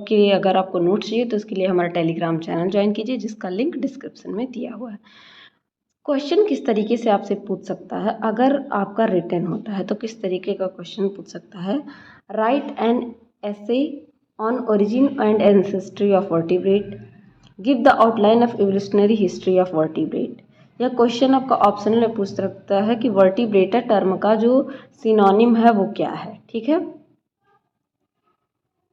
के लिए अगर आपको नोट्स चाहिए तो उसके लिए हमारा टेलीग्राम चैनल ज्वाइन कीजिए, जिसका लिंक डिस्क्रिप्शन में दिया हुआ है। क्वेश्चन किस तरीके से आपसे पूछ सकता है, अगर आपका रिटन होता है तो किस तरीके का क्वेश्चन पूछ सकता है। Right an essay on origin and ancestry of vertebrate, give the outline of evolutionary history of vertebrate. यह क्वेश्चन आपका ऑप्शनल में पूछ सकता है कि वर्टिब्रेटा टर्म का जो सिनोनिम है वो क्या है। ठीक है,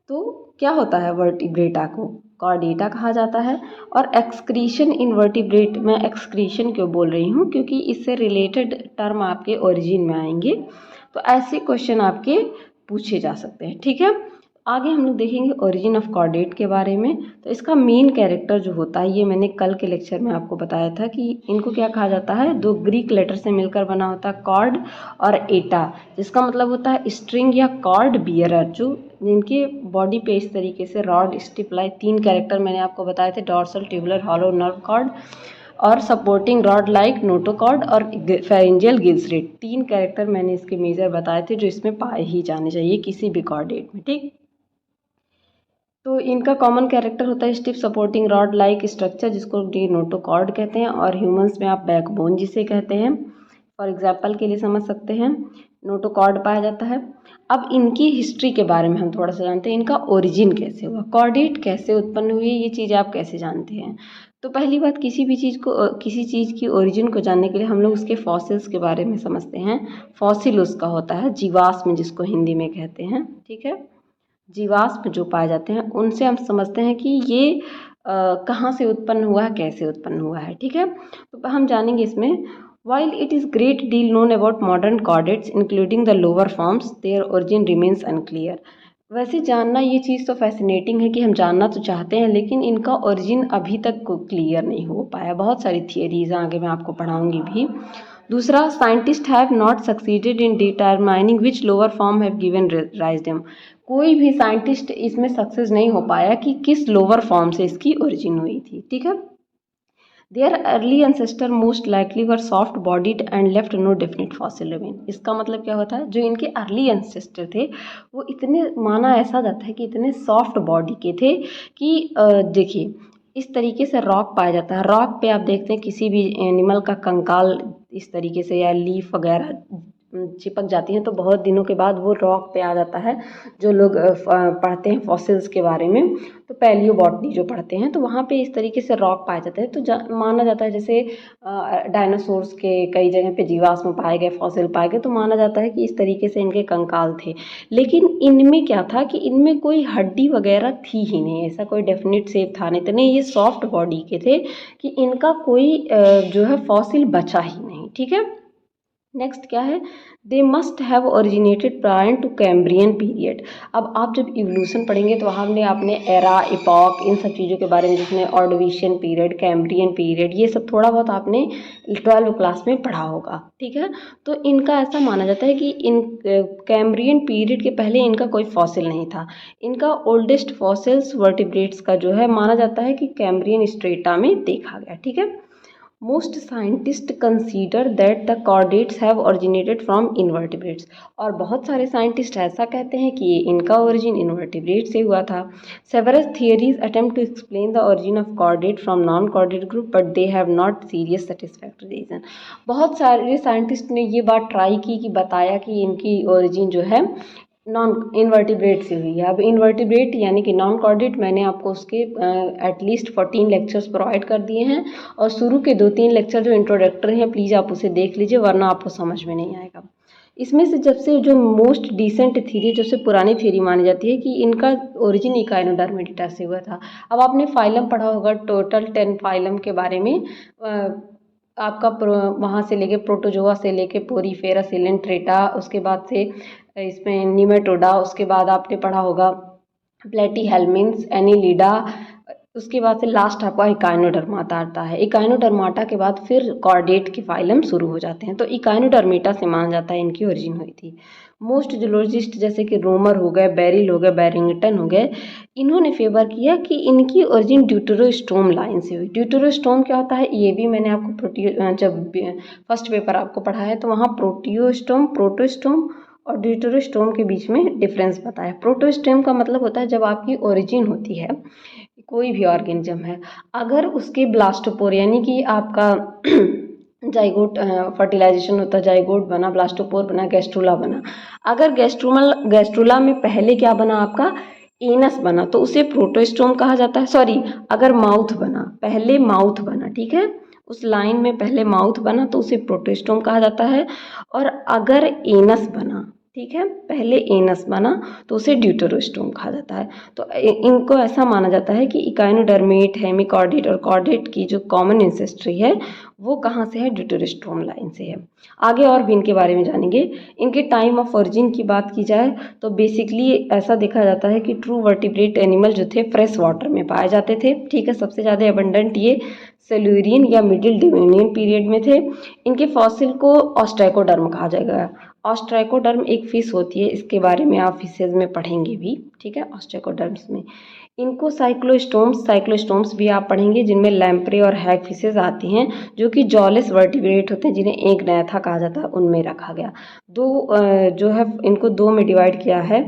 तो क्या होता है, वर्टिब्रेटा को कॉर्डेटा कहा जाता है। और एक्सक्रीशन इन वर्टिब्रेट, मैं एक्सक्रीशन क्यों बोल रही हूँ, क्योंकि इससे रिलेटेड टर्म आपके ओरिजिन में आएंगे, तो ऐसे क्वेश्चन आपके पूछे जा सकते हैं। ठीक है, आगे हम लोग देखेंगे ओरिजिन ऑफ कॉर्डेट के बारे में। तो इसका मेन कैरेक्टर जो होता है, ये मैंने कल के लेक्चर में आपको बताया था कि इनको क्या कहा जाता है, दो ग्रीक लेटर से मिलकर बना होता है, कॉर्ड और एटा, जिसका मतलब होता है स्ट्रिंग या कॉर्ड बियरर, जो जिनके बॉडी पे इस तरीके से रॉड स्टिप्लाई, 3 कैरेक्टर मैंने आपको बताए थे, dorsal tubular hollow nerve cord और सपोर्टिंग रॉड लाइक नोटोकॉर्ड और फेरेंजियल गिल्स रेट, 3 कैरेक्टर मैंने इसके मेजर बताए थे जो इसमें पाए ही जाने चाहिए किसी भी कॉर्डेट में। ठीक, तो इनका कॉमन कैरेक्टर होता है stiff supporting rod like structure, जिसको नोटोकॉर्ड कहते हैं, और ह्यूमंस में आप बैकबोन जिसे कहते हैं। फॉर एग्जाम्पल के लिए समझ सकते हैं, नोटोकॉर्ड पाया जाता है। अब इनकी हिस्ट्री के बारे में हम थोड़ा सा जानते हैं, इनका ओरिजिन कैसे हुआ, कॉर्डेट कैसे उत्पन्न हुई, ये चीज़ आप कैसे जानते हैं। तो पहली बात, किसी भी चीज़ को, किसी चीज़ की ओरिजिन को जानने के लिए हम लोग उसके फॉसिल्स के बारे में समझते हैं। फॉसिल उसका होता है जीवाश्म, जिसको हिंदी में कहते हैं। ठीक है, जीवाश्म जो पाए जाते हैं उनसे हम समझते हैं कि ये कहाँ से उत्पन्न हुआ है, कैसे उत्पन्न हुआ है। ठीक है, तो हम जानेंगे इसमें। While it is great deal known about modern chordates, including the lower forms, their origin remains unclear. वैसे जानना ये चीज़ तो फैसिनेटिंग है कि हम जानना तो चाहते हैं, लेकिन इनका ओरिजिन अभी तक क्लियर नहीं हो पाया। बहुत सारी थियरीज आगे मैं आपको पढ़ाऊंगी भी। दूसरा, scientist have not succeeded in determining which lower form have given rise them. कोई भी साइंटिस्ट इसमें सक्सेस नहीं हो पाया कि किस लोअर फॉर्म से इसकी ओरिजिन हुई थी। ठीक है, their early ancestor most likely were soft bodied and left no definite fossil remain. इसका मतलब क्या होता है, जो इनके अर्ली एंसेस्टर थे वो इतने, माना ऐसा जाता है कि इतने सॉफ्ट बॉडी के थे कि देखिए इस तरीके से रॉक पाया जाता है। रॉक पे आप देखते हैं किसी भी एनिमल का कंकाल इस तरीके से या लीफ वगैरह चिपक जाती हैं तो बहुत दिनों के बाद वो रॉक पे आ जाता है। जो लोग पढ़ते हैं फॉसिल्स के बारे में, तो पैलियोबॉटनी जो पढ़ते हैं, तो वहाँ पे इस तरीके से रॉक पाया जाता है। तो माना जाता है जैसे डायनासोर्स के कई जगह पे जीवाश्म पाए गए, फॉसिल पाए गए, तो माना जाता है कि इस तरीके से इनके कंकाल थे। लेकिन इनमें क्या था कि इनमें कोई हड्डी वगैरह थी ही नहीं, ऐसा कोई डेफिनेट शेप था नहीं, इतने ये सॉफ्ट बॉडी के थे कि इनका कोई जो है फॉसिल बचा ही नहीं। ठीक है, नेक्स्ट क्या है, they must have originated prior to Cambrian period. अब आप जब इवोल्यूशन पढ़ेंगे तो हमने आपने एरा, इपॉक, इन सब चीज़ों के बारे में, जिसमें ऑर्डोविशियन पीरियड, कैम्ब्रियन पीरियड, ये सब थोड़ा बहुत आपने 12वीं क्लास में पढ़ा होगा। ठीक है, तो इनका ऐसा माना जाता है कि इन कैम्ब्रियन पीरियड के पहले इनका कोई फॉसिल नहीं था। इनका ओल्डेस्ट फॉसिल्स वर्टिब्रेट्स का जो है माना जाता है कि कैम्ब्रियन स्ट्रेटा में देखा गया। ठीक है, most scientist consider that the chordates have originated from invertebrates. और बहुत सारे साइंटिस्ट ऐसा कहते हैं कि इनका ओरिजिन इनवर्टिब्रेट से हुआ था। Several theories attempt to explain the origin of chordate from non chordate group, but they have not serious satisfactory reason. बहुत सारे साइंटिस्ट ने ये बात ट्राई की कि बताया कि इनकी ओरिजिन जो है नॉन इनवर्टिब्रेट से हुई है। अब इनवर्टिब्रेट यानी कि नॉन कॉर्डेट, मैंने आपको उसके एटलीस्ट 14 लेक्चर्स प्रोवाइड कर दिए हैं, और शुरू के 2-3 लेक्चर जो इंट्रोडक्टरी हैं प्लीज़ आप उसे देख लीजिए, वरना आपको समझ में नहीं आएगा। इसमें से जब से जो मोस्ट डिसेंट थ्योरी, जब से पुरानी थ्योरी मानी जाती है कि इनका ओरिजिन इकाइनोडर्मेटा से हुआ था। अब आपने फाइलम पढ़ा होगा, टोटल 10 फाइलम के बारे में, आपका वहाँ से लेके प्रोटोजोआ से लेके पोरीफेरा, सिलेंट्रेटा, उसके बाद से इसमें निमेटोडा, उसके बाद आपने पढ़ा होगा प्लेटीहेल्मिन्स, एनिलिडा, उसके बाद से लास्ट आपका इकाइनोडर्माटा आता है। इकाइनोडर्माटा के बाद फिर कॉर्डेट के फाइलम शुरू हो जाते हैं। तो इकाइनोडर्मेटा से माना जाता है इनकी ओरिजिन हुई थी। मोस्ट जूलॉजिस्ट जैसे कि रोमर हो गए, बेरिल हो गए, बैरिंगटन हो गए, इन्होंने फेवर किया कि इनकी ओरिजिन ड्यूटेरोस्टोम लाइन से हुई। ड्यूटेरोस्टोम क्या होता है, ये भी मैंने आपको जब फर्स्ट पेपर आपको पढ़ा है तो वहाँ प्रोटियोस्टोम, प्रोटोस्टोम और ड्यूटेरोस्टोम के बीच में डिफरेंस बताया। प्रोटोस्टोम का मतलब होता है जब आपकी ओरिजिन होती है, कोई भी ऑर्गेनिज्म है, अगर उसके ब्लास्टोपोर यानी कि आपका जाइगोट फर्टिलाइजेशन होता है, जाइगोट बना, ब्लास्टोपोर बना, गैस्ट्रुला बना, अगर गैस्ट्रुला में पहले क्या बना आपका एनस बना तो उसे प्रोटोस्टोम कहा जाता है। सॉरी, अगर माउथ बना, पहले माउथ बना, ठीक है, उस लाइन में पहले माउथ बना तो उसे प्रोटोस्टोम कहा जाता है। और अगर एनस बना, ठीक है, पहले एनस बना तो उसे ड्यूटेरोस्टोम कहा जाता है। तो इनको ऐसा माना जाता है कि इकाइनोडर्मेट, हेमिकॉर्डेट और कॉर्डेट की जो कॉमन इंसेस्ट्री है वो कहाँ से है, ड्यूटेरोस्टोम लाइन से है। आगे और भी इनके बारे में जानेंगे। इनके टाइम ऑफ ओरिजिन की बात की जाए तो बेसिकली ऐसा देखा जाता है कि ट्रू वर्टिब्रेट एनिमल जो थे फ्रेश वाटर में पाए जाते थे, ठीक है। सबसे ज़्यादा एबंडेंट ये सेल्यूरियन या मिडिल डिवेनियन पीरियड में थे। इनके फॉसिल को ऑस्ट्राइकोडर्म कहा जाएगा। ऑस्ट्राइकोडर्म एक फिश होती है, इसके बारे में आप फिशेज में पढ़ेंगे भी, ठीक है, ऑस्ट्राइकोडर्म्स में। इनको साइक्लोस्टोम्स भी आप पढ़ेंगे जिनमें लैम्प्रे और हैग फिशेज आती हैं जो कि जॉलेस वर्टिब्रेट होते हैं जिन्हें एक नैथा कहा जाता है, उनमें रखा गया। जो है इनको दो में डिवाइड किया है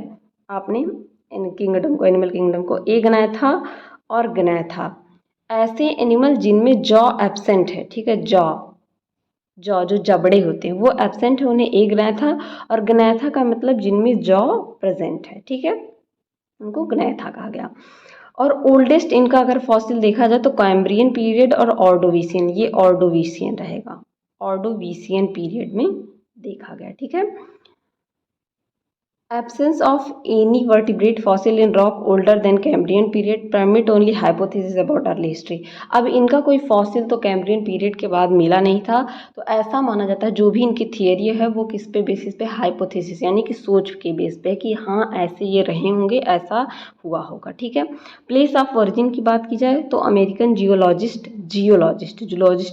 आपने इन किंगडम को, एनिमल किंगडम को, एक नैथा और ग्नैथा। ऐसे एनिमल जिनमें जॉ एब्सेंट है, ठीक है, जॉ जो जबड़े होते हैं वो एब्सेंट है, उन्हें ए ग्नैथा, और ग्नैथा का मतलब जिनमें जॉ प्रेजेंट है, ठीक है, उनको ग्नैथा कहा गया। और ओल्डेस्ट इनका अगर फॉसिल देखा जाए तो कैम्ब्रियन पीरियड और ऑर्डोविशियन, ये ऑर्डोविशियन रहेगा, ऑर्डोविशियन पीरियड में देखा गया, ठीक है। Absence of any vertebrate fossil in rock older than Cambrian period permit only hypothesis about early history। अब इनका कोई फॉसिल तो कैम्ब्रियन पीरियड के बाद मिला नहीं था, तो ऐसा माना जाता है जो भी इनकी थियरी है वो किस पे बेसिस पे, हाइपोथेसिस यानी कि सोच के बेस पे कि हाँ ऐसे ये रहे होंगे, ऐसा हुआ होगा, ठीक है। प्लेस ऑफ ओरिजिन की बात की जाए तो अमेरिकन जूलॉजिस्ट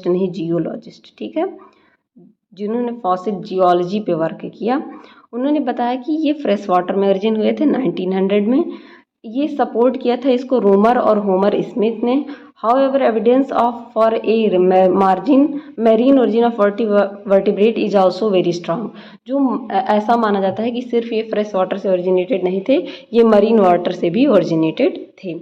नहीं जियोलॉजिस्ट, ठीक है, जिन्होंने फॉसिल जियोलॉजी पे वर्क किया, उन्होंने बताया कि ये फ्रेश वाटर में ओरिजिन हुए थे 1900 में। ये सपोर्ट किया था इसको रोमर और होमर स्मिथ ने। However evidence of for a margin marine origin of vertebrate is also very strong. जो ऐसा माना जाता है कि सिर्फ ये फ्रेश वाटर से ओरिजिनेटेड नहीं थे, ये मरीन वाटर से भी ओरिजिनेटेड थे।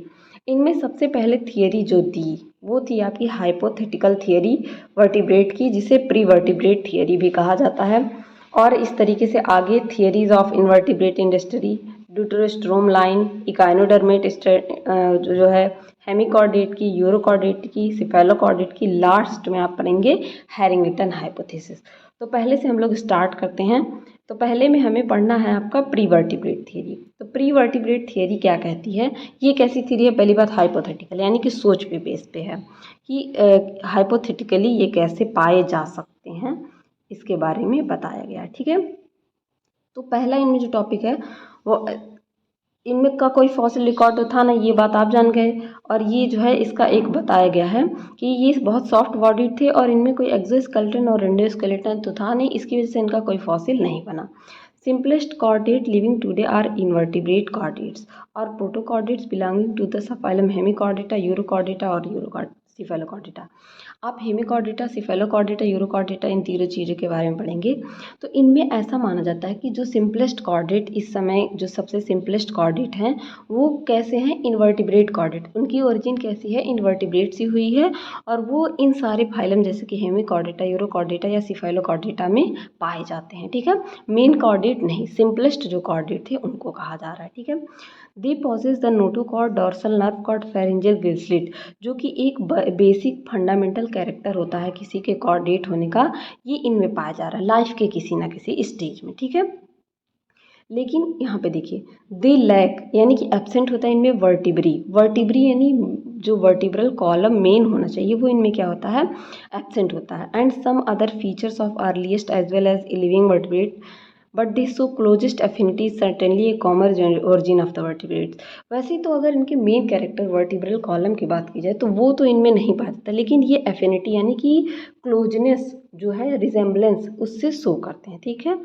इनमें सबसे पहले थियरी जो दी वो थी आपकी हाइपोथेटिकल थियरी वर्टिब्रेट की, जिसे प्री वर्टिब्रेट थियरी भी कहा जाता है। और इस तरीके से आगे theories of invertebrate industry, deuterostome line, echinodermata जो है, हेमिकॉर्डेट की, यूरोकॉर्डेट की, सिफेलोकॉर्डेट की, लास्ट में आप पढ़ेंगे हैरिंगटन हाइपोथेसिस। तो पहले से हम लोग स्टार्ट करते हैं। तो पहले में हमें पढ़ना है आपका प्री वर्टिब्रेट थियरी। तो प्री वर्टिब्रेट थियरी क्या कहती है, ये कैसी थियरी है, पहली बात हाइपोथेटिकल यानी कि सोच पे बेस पे है कि हाइपोथेटिकली ये कैसे पाए जा सकते हैं, इसके बारे में बताया गया है, ठीक है। तो पहला इनमें जो टॉपिक है वो, इनमें का कोई फॉसिल रिकॉर्ड तो था ना, ये बात आप जान गए। और ये जो है इसका एक बताया गया है कि ये बहुत सॉफ्ट बॉडीड थे और इनमें कोई एक्सोस्केलेटन और रेंडोस्केलेटन तो था नहीं, इसकी वजह से इनका कोई फॉसिल नहीं बना। Simplest chordate living today are invertebrate chordates और protochordates belonging to the subphylum hemichordata, urochordata और सिफेलोकॉर्डेटा। आप हेमिकॉर्डेटा, सिफेलोकॉर्डेटा, यूरोकॉर्डेटा इन तीनों चीज़ों के बारे में पढ़ेंगे। तो इनमें ऐसा माना जाता है कि जो सिंपलेस्ट कॉर्डेट इस समय जो सबसे सिंपलेस्ट कॉर्डेट हैं वो कैसे हैं, इनवर्टिब्रेट कॉर्डेट। उनकी ओरिजिन कैसी है, इनवर्टिब्रेट सी हुई है और वो इन सारे फाइलम जैसे कि हेमिकॉर्डेटा, यूरोकॉर्डेटा या सिफेलोकॉर्डेटा में पाए जाते हैं, ठीक है। मेन कॉर्डेट नहीं, सिंपलेस्ट जो कॉर्डेट थे उनको कहा जा रहा है, ठीक है। They possess the notochord, dorsal nerve cord, pharyngeal gill slits, जो कि एक बेसिक फंडामेंटल कैरेक्टर होता है किसी के कॉर्डेट होने का, ये इनमें पाया जा रहा है लाइफ के किसी ना किसी स्टेज में, ठीक है। लेकिन यहाँ पे देखिए दे लैक यानी कि एब्सेंट होता है इनमें वर्टिब्री यानी जो वर्टिब्रल कॉलम मेन होना चाहिए वो इनमें क्या होता है, एब्सेंट होता है। And some other features of earliest as well as living vertebrate but this so closest affinity certainly a common origin of the vertebrates. वैसे तो अगर इनके मेन कैरेक्टर वर्टिब्रल कॉलम की बात की जाए तो वो तो इनमें नहीं पाया जाता, लेकिन ये एफिनिटी यानी कि क्लोजनेस जो है, रिजेम्बलेंस उससे शो करते हैं, ठीक है।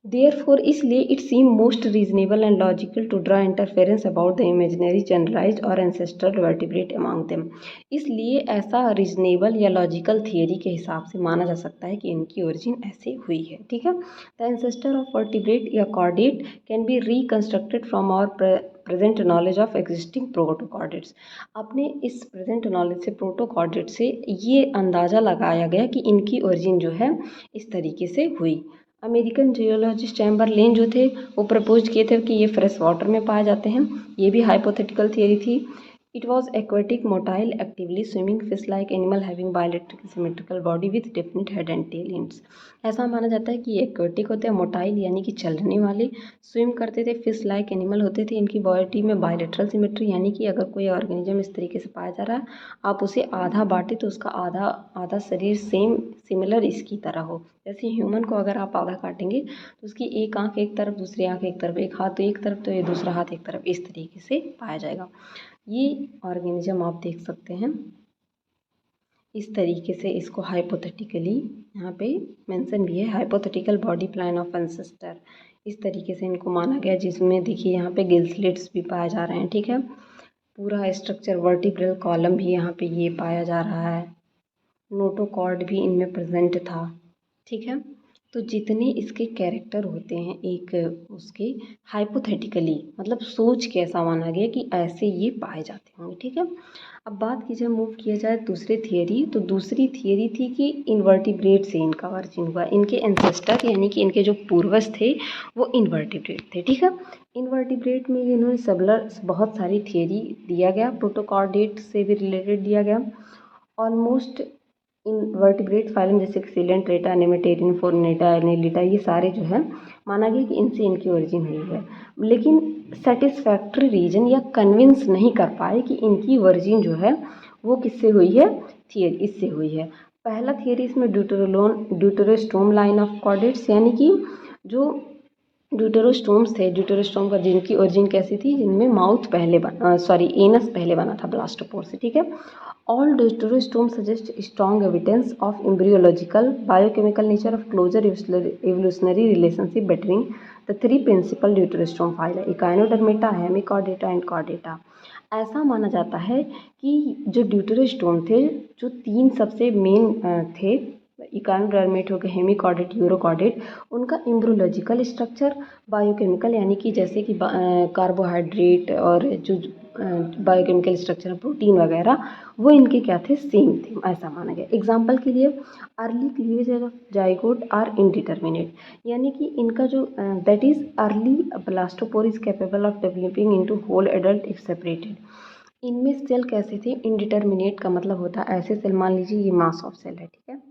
देयरफॉर इसलिए it seem most reasonable and logical to draw interference about the imaginary generalized और एंसेस्ट्रल वर्टिब्रेट अमॉन्ग देम। इसलिए ऐसा रीजनेबल या लॉजिकल थियरी के हिसाब से माना जा सकता है कि इनकी ओरिजिन ऐसे हुई है। ठीक है, द एंसेस्टर ऑफ वर्टिब्रेट या chordate can be reconstructed from our present knowledge of existing protochordates. अपने इस प्रेजेंट नॉलेज से प्रोटोकॉर्डेट से ये अंदाज़ा लगाया गया कि इनकी ओरिजिन जो है इस तरीके से हुई। अमेरिकन जियोलॉजिस्ट चैम्बरलेन जो थे वो प्रपोज किए थे कि ये फ्रेश वाटर में पाए जाते हैं। ये भी हाइपोथेटिकल थियरी थी। It was aquatic motile actively swimming fish like animal having bioelectrical symmetrical body with definite head and tail ends. ऐसा माना जाता है कि ये एक्वेटिक होते हैं, मोटाइल यानी कि चलने वाले, स्विम करते थे, फिश लाइक एनिमल होते थे। इनकी बॉडी में बायोलेटरल सिमेट्री यानी कि अगर कोई ऑर्गेनिज्म इस तरीके से पाया जा रहा है, आप उसे आधा बांटे तो उसका आधा आधा शरीर सेम सिमिलर इसकी तरह हो। जैसे ह्यूमन को अगर आप आधा काटेंगे तो उसकी एक आंख एक तरफ, दूसरी आंख एक तरफ, एक हाथ एक तरफ तो ये दूसरा हाथ एक तरफ, इस तरीके से पाया जाएगा। ये ऑर्गेनिज्म आप देख सकते हैं इस तरीके से। इसको हाइपोथेटिकली यहाँ पे मेंशन भी है, hypothetical body plan of ancestor. इस तरीके से इनको माना गया, जिसमें देखिए यहाँ पे गिल स्लिट्स भी पाए जा रहे हैं। ठीक है, पूरा स्ट्रक्चर वर्टिब्रल कॉलम भी यहाँ पे ये पाया जा रहा है, नोटोकॉर्ड भी इनमें प्रेजेंट था। ठीक है, तो जितने इसके कैरेक्टर होते हैं एक उसके हाइपोथेटिकली मतलब सोच के ऐसा माना गया कि ऐसे ये पाए जाते होंगे। ठीक है, अब बात की जाए, मूव किया जाए दूसरे थियरी, तो दूसरी थियरी थी कि इन्वर्टिब्रेट से इनका ऑरिजिन हुआ। इनके एंसेस्टर यानी कि इनके जो पूर्वज थे वो इन्वर्टिब्रेट थे। ठीक है, इन्वर्टिब्रेट में इन्होंने सबलर बहुत सारी थियरी दिया गया, प्रोटोकॉर्डेट से भी रिलेटेड दिया गया। ऑलमोस्ट इनवर्टिब्रेट फाइलम जैसे कि सिलेंट्रेटा, नेमेटेरियन, फोर्नेटा, एनेलिटा, ये सारे जो है माना गया कि इनसे इनकी ओरिजिन हुई है। लेकिन सेटिस्फैक्ट्री रीजन या कन्विंस नहीं कर पाए कि इनकी ओरिजिन जो है वो किससे हुई है, थियरी इससे हुई है। पहला थियरी इसमें ड्यूटेरोस्टोम लाइन ऑफ कॉर्डेट्स यानी कि जो ड्यूटेरोस्टोम्स थे, ड्यूटेरोस्टोम का जिनकी ओरिजिन कैसी थी, जिनमें माउथ पहले एनस पहले बना था ब्लास्टोपोर से। ठीक है, all deuterostome suggest strong evidence of embryological biochemical nature of closer evolutionary relationship between the three principal deuterostome phyla echinodermata, hemichordata and chordata। ऐसा माना जाता है कि जो ड्यूटेरोस्टोम थे, जो तीन सबसे मेन थे, इकानोडर्मेट हो गए, हेमिकॉर्डेट, यूरोकॉर्डेट, उनका एम्ब्रोलॉजिकल स्ट्रक्चर, बायोकेमिकल यानी कि जैसे कि कार्बोहाइड्रेट और जो बायोकेमिकल स्ट्रक्चर प्रोटीन वगैरह, वो इनके क्या थे, सेम थे, ऐसा माना गया। एग्जांपल के लिए early cleavage of zygote are indeterminate, यानी कि इनका जो that is early blastopore is capable of developing into whole adult if separated. इनमें सेल कैसे थे, इनडिटर्मिनेट का मतलब होता है ऐसे सेल, मान लीजिए ये मास ऑफ सेल है। ठीक है,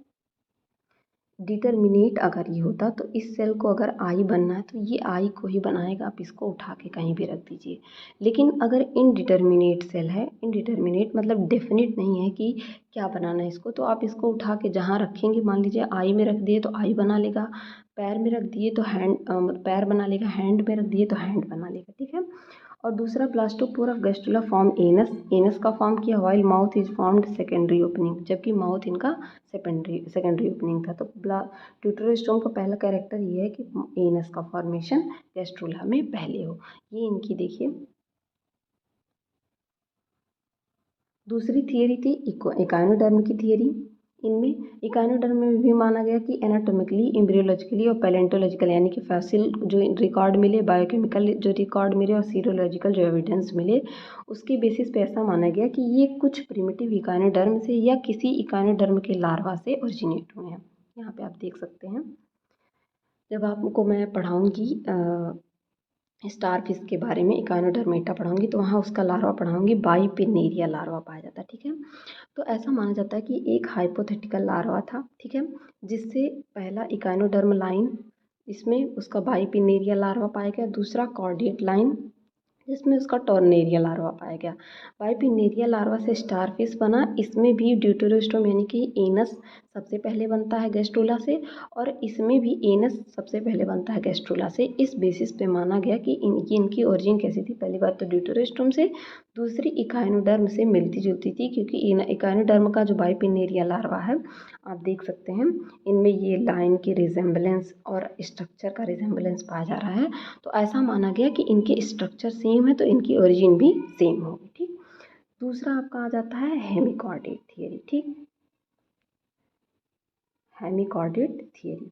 डिटर्मिनेट अगर ये होता तो इस सेल को अगर आई बनना है तो ये आई को ही बनाएगा, आप इसको उठा के कहीं भी रख दीजिए। लेकिन अगर इनडिटर्मिनेट सेल है, इनडिटर्मिनेट मतलब डेफिनेट नहीं है कि क्या बनाना है इसको, तो आप इसको उठा के जहाँ रखेंगे, मान लीजिए आई में रख दिए तो आई बना लेगा, पैर में रख दिए तो हैंड पैर बना लेगा, हैंड में रख दिए तो हैंड बना लेगा। ठीक है, और दूसरा blastopore of gastrula form anus, anus का फॉर्म किया, while mouth is formed secondary opening, जबकि माउथ इनका सेकेंडरी ओपनिंग था। तो ड्यूटेरोस्टोम का पहला कैरेक्टर ये है कि एनस का फॉर्मेशन गैस्ट्रुला में पहले हो। ये इनकी देखिए दूसरी थियरी थी इकानोडर्म की थियरी। इनमें इकानोडर्म में भी माना गया कि एनाटोमिकली, एम्ब्रियोलॉजिकली और पैलेंटोलॉजिकल यानी कि फॉसिल जो रिकॉर्ड मिले, बायोकेमिकल जो रिकॉर्ड मिले और सीरोलॉजिकल जो एविडेंस मिले, उसके बेसिस पे ऐसा माना गया कि ये कुछ प्रिमिटिव इकानोडर्म से या किसी इकानोडर्म के लार्वा से ओरिजिनेट हुए हैं। यहाँ पे आप देख सकते हैं, जब आपको मैं पढ़ाऊँगी स्टार फिश के बारे में, इकानोडर्मेटा पढ़ाऊंगी तो वहाँ उसका लार्वा पढ़ाऊंगी, बाइपिनेरिया लार्वा पाया जाता है। ठीक है, तो ऐसा माना जाता है कि एक हाइपोथेटिकल लार्वा था। ठीक है, जिससे पहला इकानोडर्म लाइन, इसमें उसका बाइपिनेरिया लार्वा पाया गया, दूसरा कॉर्डेट लाइन जिसमें उसका टॉर्नेरिया लार्वा पाया गया। बाइपिनेरिया लार्वा से स्टारफिश बना, इसमें भी ड्यूटेरोस्टोम यानी कि एनस सबसे पहले बनता है गैस्ट्रोला से, और इसमें भी एनस सबसे पहले बनता है गैस्ट्रोला से। इस बेसिस पे माना गया कि इनकी ओरिजिन कैसी थी, पहली बात तो ड्यूटेरोस्टोम से, दूसरी इकाइनोडर्म से मिलती जुलती थी, क्योंकि इकाइनोडर्म का जो बाइपिनेरिया लार्वा है आप देख सकते हैं, इनमें ये लाइन की रिजेम्बलेंस और स्ट्रक्चर का रिजेम्बलेंस पाया जा रहा है। तो ऐसा माना गया कि इनके स्ट्रक्चर सेम है, तो इनकी ओरिजिन भी सेम होगी। ठीक, दूसरा आपका आ जाता है हेमिकॉर्डेट थियरी। ठीक, हेमिकॉर्डेट थियरी।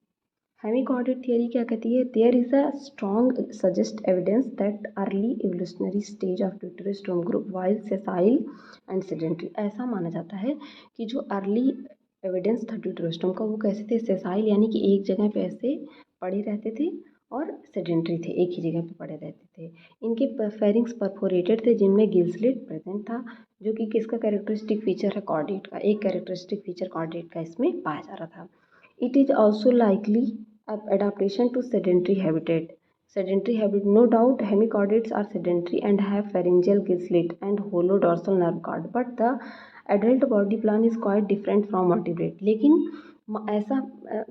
हेमिकॉर्डेट थियरी क्या कहती है? There is a strong suggest evidence that early evolutionary stage of deuterostome group while sessile and sedentary. ऐसा माना जाता है कि जो अर्ली एविडेंस था ड्यूटेरोस्टोम का, वो कैसे थे? सेसाइल यानी कि एक जगह पे ऐसे पड़े रहते थे, और सेडेंट्री थे, एक ही जगह पे पड़े रहते थे। इनके फेरिंग्स परफोरेटेड थे, जिनमें गिल स्लिट प्रेजेंट था, जो कि किसका कैरेक्टरिस्टिक फीचर है? कॉर्डेट का। एक कैरेक्टरिस्टिक फीचर कॉर्डेट का इसमें पाया जा रहा था। It is also likely adaptation to sedentary habitat. Sedentary habit, no doubt hemichordates are sedentary and have pharyngeal gill slit and hollow dorsal nerve cord, but the adult body plan is quite different from vertebrate. लेकिन ऐसा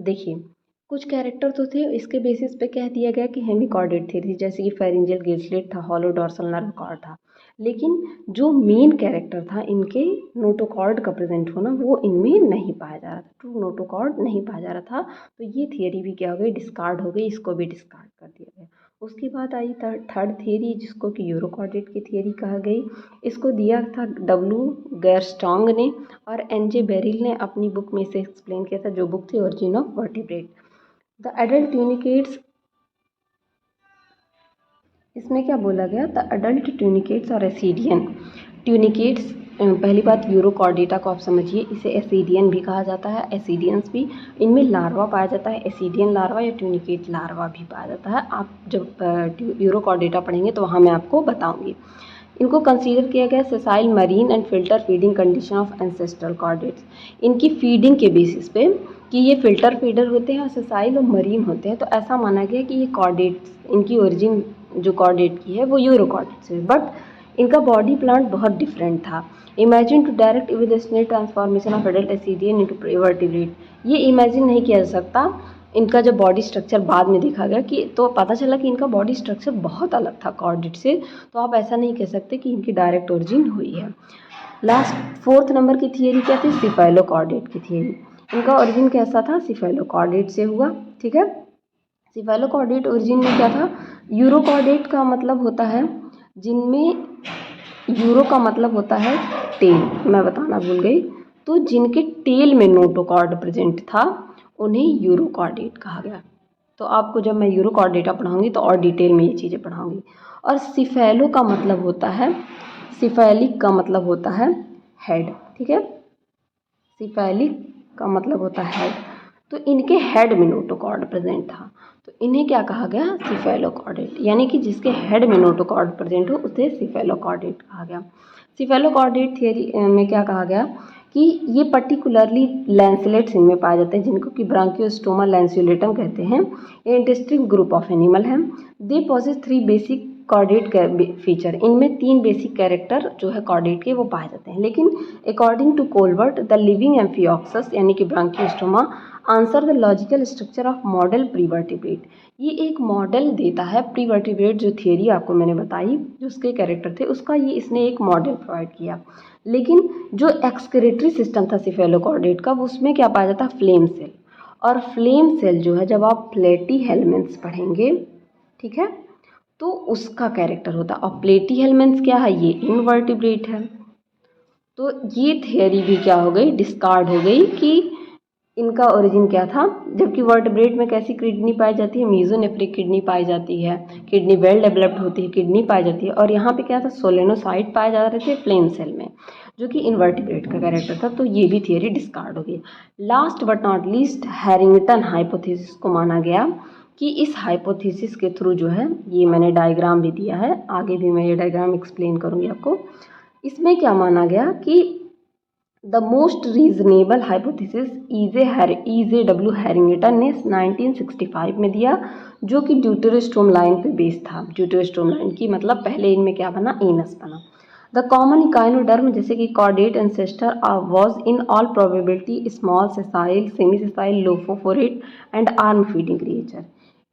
देखिए, कुछ character तो थे, इसके basis पे कह दिया गया कि हेमिकॉर्डेट थी, जैसे कि फेरिंजियल गिल स्लिट था, हॉलो डॉर्सल नर्व कॉर्ड था। लेकिन जो मेन कैरेक्टर था इनके, नोटोकॉर्ड का प्रेजेंट होना, वो इनमें नहीं पाया जा रहा था, ट्रू नोटोकॉर्ड नहीं पाया जा रहा था। तो ये थियरी भी क्या हो गई? डिस्कार्ड हो गई, इसको भी डिस्कार्ड कर दिया गया। उसके बाद आई थर्ड थियरी, जिसको कि यूरोकॉर्डेट की थियरी कहा गई। इसको दिया था डब्ल्यू गेरस्टोंग ने, और एन.जे. बेरिल ने अपनी बुक में इसे एक्सप्लेन किया था, जो बुक थी origin of vertebrate. The adult tunicates, इसमें क्या बोला गया? द अडल्ट ट्यूनिकेट्स और एसिडियन ट्यूनिकेट्स। पहली बात, यूरोकॉर्डेटा को आप समझिए, इसे एसिडियन भी कहा जाता है, एसिडियंस भी। इनमें लार्वा पाया जाता है, एसिडियन लार्वा या ट्यूनिकेट लार्वा भी पाया जाता है। आप जब यूरोकॉर्डेटा पढ़ेंगे तो वहाँ मैं आपको बताऊँगी। इनको कंसीडर किया गया sessile marine and filter feeding condition of ancestral chordates. इनकी फीडिंग के बेसिस पे कि ये फिल्टर फीडर होते हैं और सेसाइल और मरीन होते हैं, तो ऐसा माना गया कि ये कॉर्डेट्स, इनकी ओरिजिन जो कॉर्डेट की है वो यूरोकॉर्डेट से, बट इनका बॉडी प्लान बहुत डिफरेंट था। Imagine to direct evolutionary transformation of adult ascidian into vertebrate. ये इमेजिन नहीं किया जा सकता। इनका जब बॉडी स्ट्रक्चर बाद में देखा गया कि, तो पता चला कि इनका बॉडी स्ट्रक्चर बहुत अलग था कॉर्डेट से, तो आप ऐसा नहीं कह सकते कि इनकी डायरेक्ट ओरिजिन हुई है। लास्ट फोर्थ नंबर की थियरी क्या थी? सिफेलोकॉर्डेट की थियरी। इनका ओरिजिन कैसा था? सिफेलोकॉर्डेट से हुआ। ठीक है, सिफेलोकॉर्डेट ओरिजिन में क्या था? यूरोकॉर्डेट का मतलब होता है जिनमें, यूरो का मतलब होता है टेल, मैं बताना भूल गई। तो जिनके टेल में नोटोकॉर्ड प्रेजेंट था उन्हें यूरोकॉर्डेट कहा गया। तो आपको जब मैं यूरोकॉर्डेटा पढ़ाऊंगी तो और डिटेल में ये चीज़ें पढ़ाऊंगी। और सिफेलो का मतलब होता है, सिफेलिक का मतलब होता है हेड। ठीक है, सिफेलिक का मतलब होता है हेड। तो इनके हेड में नोटोकॉर्ड प्रेजेंट था, तो इन्हें क्या कहा गया? सिफेलोकॉर्डेट, यानी कि जिसके हेड में नोटोकॉर्ड प्रेजेंट हो उसे सिफेलोकॉर्डेट कहा गया। सिफेलोकॉर्डेट थियरी में क्या कहा गया कि ये पर्टिकुलरली लैंसलेट्स इनमें पाए जाते हैं, जिनको कि ब्रांकियोस्टोमा लैंसुलेटम कहते हैं। ये इंटरेस्टिंग ग्रुप ऑफ एनिमल हैं। दे पॉसेस 3 बेसिक कॉर्डेट फीचर। इनमें 3 बेसिक कैरेक्टर जो है कॉर्डेट के वो पाए जाते हैं। लेकिन according to Colbert, the living amphioxus यानी कि branchiostoma answer the logical structure of model prevertebrate. ये एक मॉडल देता है, प्रीवर्टिब्रेट जो थियरी आपको मैंने बताई, जो उसके कैरेक्टर थे, उसका ये इसने एक मॉडल प्रोवाइड किया। लेकिन जो एक्सक्रीटरी सिस्टम था सिफेलोकॉर्डेट का, उसमें क्या पाया जाता? Flame cell. और फ्लेम सेल जो है, जब आप प्लेटीहेल्मिन्थ्स पढ़ेंगे, ठीक है, तो उसका कैरेक्टर होता। और प्लेटीहेल्मिन्थ्स क्या है? ये इनवर्टिब्रेट है। तो ये थियरी भी क्या हो गई? डिस्कार्ड हो गई कि इनका ओरिजिन क्या था। जबकि वर्टिब्रेट में कैसी किडनी पाई जाती है? मीजोनेफ्रिक किडनी पाई जाती है, किडनी वेल डेवलप्ड होती है, किडनी पाई जाती है। और यहाँ पे क्या था? सोलेनोसाइट पाए जा रहे थे फ्लेम सेल में, जो कि इनवर्टिब्रेट का कैरेक्टर था। तो ये भी थियरी डिस्कार्ड हो गई। Last but not least, Harrington hypothesis को माना गया कि इस हाइपोथेसिस के थ्रू जो है, ये मैंने डायग्राम भी दिया है, आगे भी मैं ये डायग्राम एक्सप्लेन करूँगी आपको। इसमें क्या माना गया कि the most reasonable hypothesis E.J. W. Harrington ने 1965 में दिया, जो कि ड्यूटेरोस्टोम लाइन पे बेस्ड था। ड्यूटेरोस्टोम लाइन की मतलब पहले इनमें क्या बना? एनस बना। द कॉमन इकाइनोडर्म जैसे कि chordate ancestor was in all probability small sessile, semi sessile, lophophorate and arm feeding creature.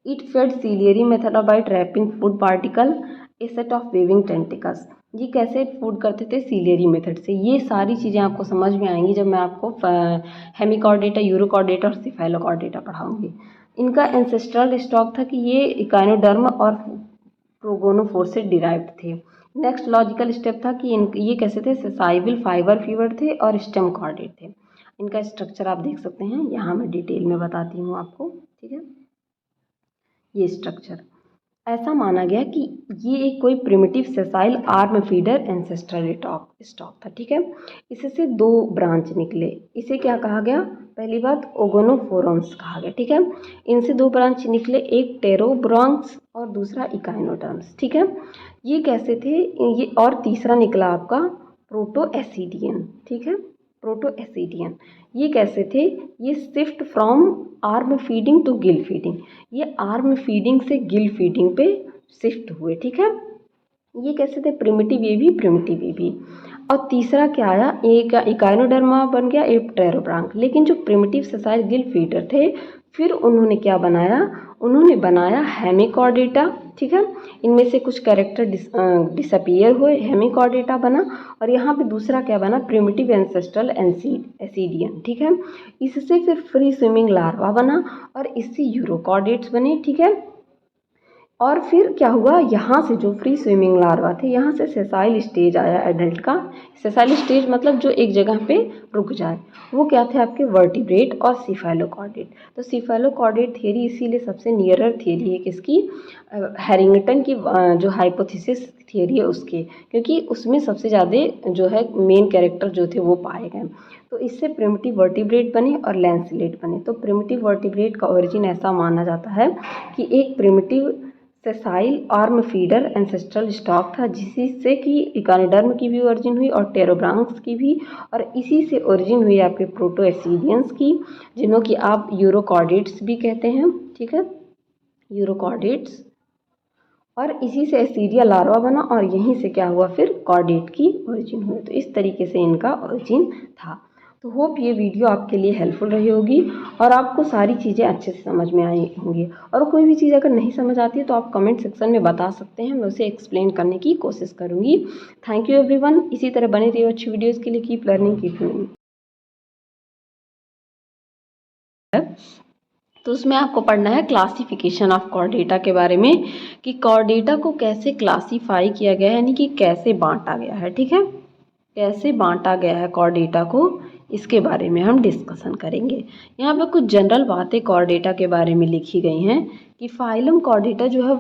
It fed ciliary method by trapping food particle, a set of waving tentacles. ये कैसे food करते थे, ciliary method से। ये सारी चीज़ें आपको समझ में आएंगी जब मैं आपको हेमिकॉर्डेटा, यूरोकॉर्डेटा और सिफेलोकॉर्डेटा पढ़ाऊंगी। इनका एंसेस्ट्रल स्टॉक था कि ये इकाइनोडर्म और प्रोगोनोफोर से डिराइव्ड थे। नेक्स्ट लॉजिकल स्टेप था कि ये कैसे थे, सेसाइबल फाइबर फीवर थे और स्टेम कॉर्डेट थे। इनका स्ट्रक्चर आप देख सकते हैं, यहाँ मैं डिटेल में बताती हूँ आपको, ठीक है। ये स्ट्रक्चर ऐसा माना गया कि ये एक कोई primitive sessile arm feeder ancestral stock था, ठीक है। इससे दो ब्रांच निकले। इसे क्या कहा गया, पहली बात ओगोनोफोरम्स कहा गया, ठीक है। इनसे दो ब्रांच निकले, एक टेरोब्रांक्स और दूसरा इकाइनोडर्म्स, ठीक है। ये कैसे थे ये, और तीसरा निकला आपका प्रोटोएसिडियन, ठीक है, प्रोटोएसिडियन। ये कैसे थे, ये shift from arm feeding to gill feeding, ये आर्म फीडिंग से गिल फीडिंग पे शिफ्ट हुए, ठीक है। ये कैसे थे, प्रिमिटिव ये भी, प्रिमिटिव ये भी। और तीसरा क्या आया, एक इकाइनोडर्मा बन गया, एक टेरोब्रांक। लेकिन जो प्रिमिटिव सेसाइल गिल फीडर थे, फिर उन्होंने क्या बनाया, उन्होंने बनाया हेमिकॉर्डेटा, ठीक है। इनमें से कुछ कैरेक्टर डिसअपियर हुए, हेमिकॉर्डेटा बना। और यहाँ पे दूसरा क्या बना, प्रिमिटिव एंसेस्ट्रल एसिडियन, ठीक है। इससे फिर फ्री स्विमिंग लार्वा बना और इससे यूरोकॉर्डेट्स बने, ठीक है। और फिर क्या हुआ, यहाँ से जो फ्री स्विमिंग लार्वा थे, यहाँ से सेसाइल स्टेज आया एडल्ट का। सेसाइल स्टेज मतलब जो एक जगह पे रुक जाए, वो क्या थे आपके, वर्टिब्रेट और सिफेलोकॉर्डेट। तो सिफेलोकॉर्डेट थियरी इसीलिए सबसे नियरर थियरी है किसकी, हैरिंगटन की जो हाइपोथेसिस थियरी है उसके, क्योंकि उसमें सबसे ज़्यादा जो है मेन कैरेक्टर जो थे वो पाए गए। तो इससे प्रिमिटिव वर्टिब्रेट बने और लैंसलेट बने। तो प्रिमिटिव वर्टिब्रेट का ओरिजिन ऐसा माना जाता है कि एक primitive sessile arm feeder ancestral stock था, जिसी से कि इकानोडर्म की भी ओरिजिन हुई और टेरोब्रांक्स की भी, और इसी से ओरिजिन हुई आपके प्रोटोएसिडियंस की, जिन्हों की आप यूरोकॉर्डेट्स भी कहते हैं, ठीक है, यूरोकॉर्डेट्स। और इसी से एसिडिया लार्वा बना और यहीं से क्या हुआ, फिर कॉर्डेट की ओरिजिन हुई। तो इस तरीके से इनका ओरिजिन था। तो होप ये वीडियो आपके लिए हेल्पफुल रही होगी और आपको सारी चीज़ें अच्छे से समझ में आई होंगी। और कोई भी चीज़ अगर नहीं समझ आती है तो आप कमेंट सेक्शन में बता सकते हैं, मैं उसे एक्सप्लेन करने की कोशिश करूँगी। थैंक यू एवरीवन, इसी तरह बने रहिए अच्छी वीडियोज़ के लिए। Keep learning, keep learning. तो उसमें आपको पढ़ना है क्लासिफिकेशन ऑफ कॉर्डेटा के बारे में, कि कॉर्डेटा को कैसे क्लासीफाई किया गया है, यानी कि कैसे बांटा गया है, ठीक है। कैसे बांटा गया है कॉर्डेटा को, इसके बारे में हम डिस्कशन करेंगे। यहाँ पे कुछ जनरल बातें कॉर्डेटा के बारे में लिखी गई हैं कि फाइलम कॉर्डेटा जो है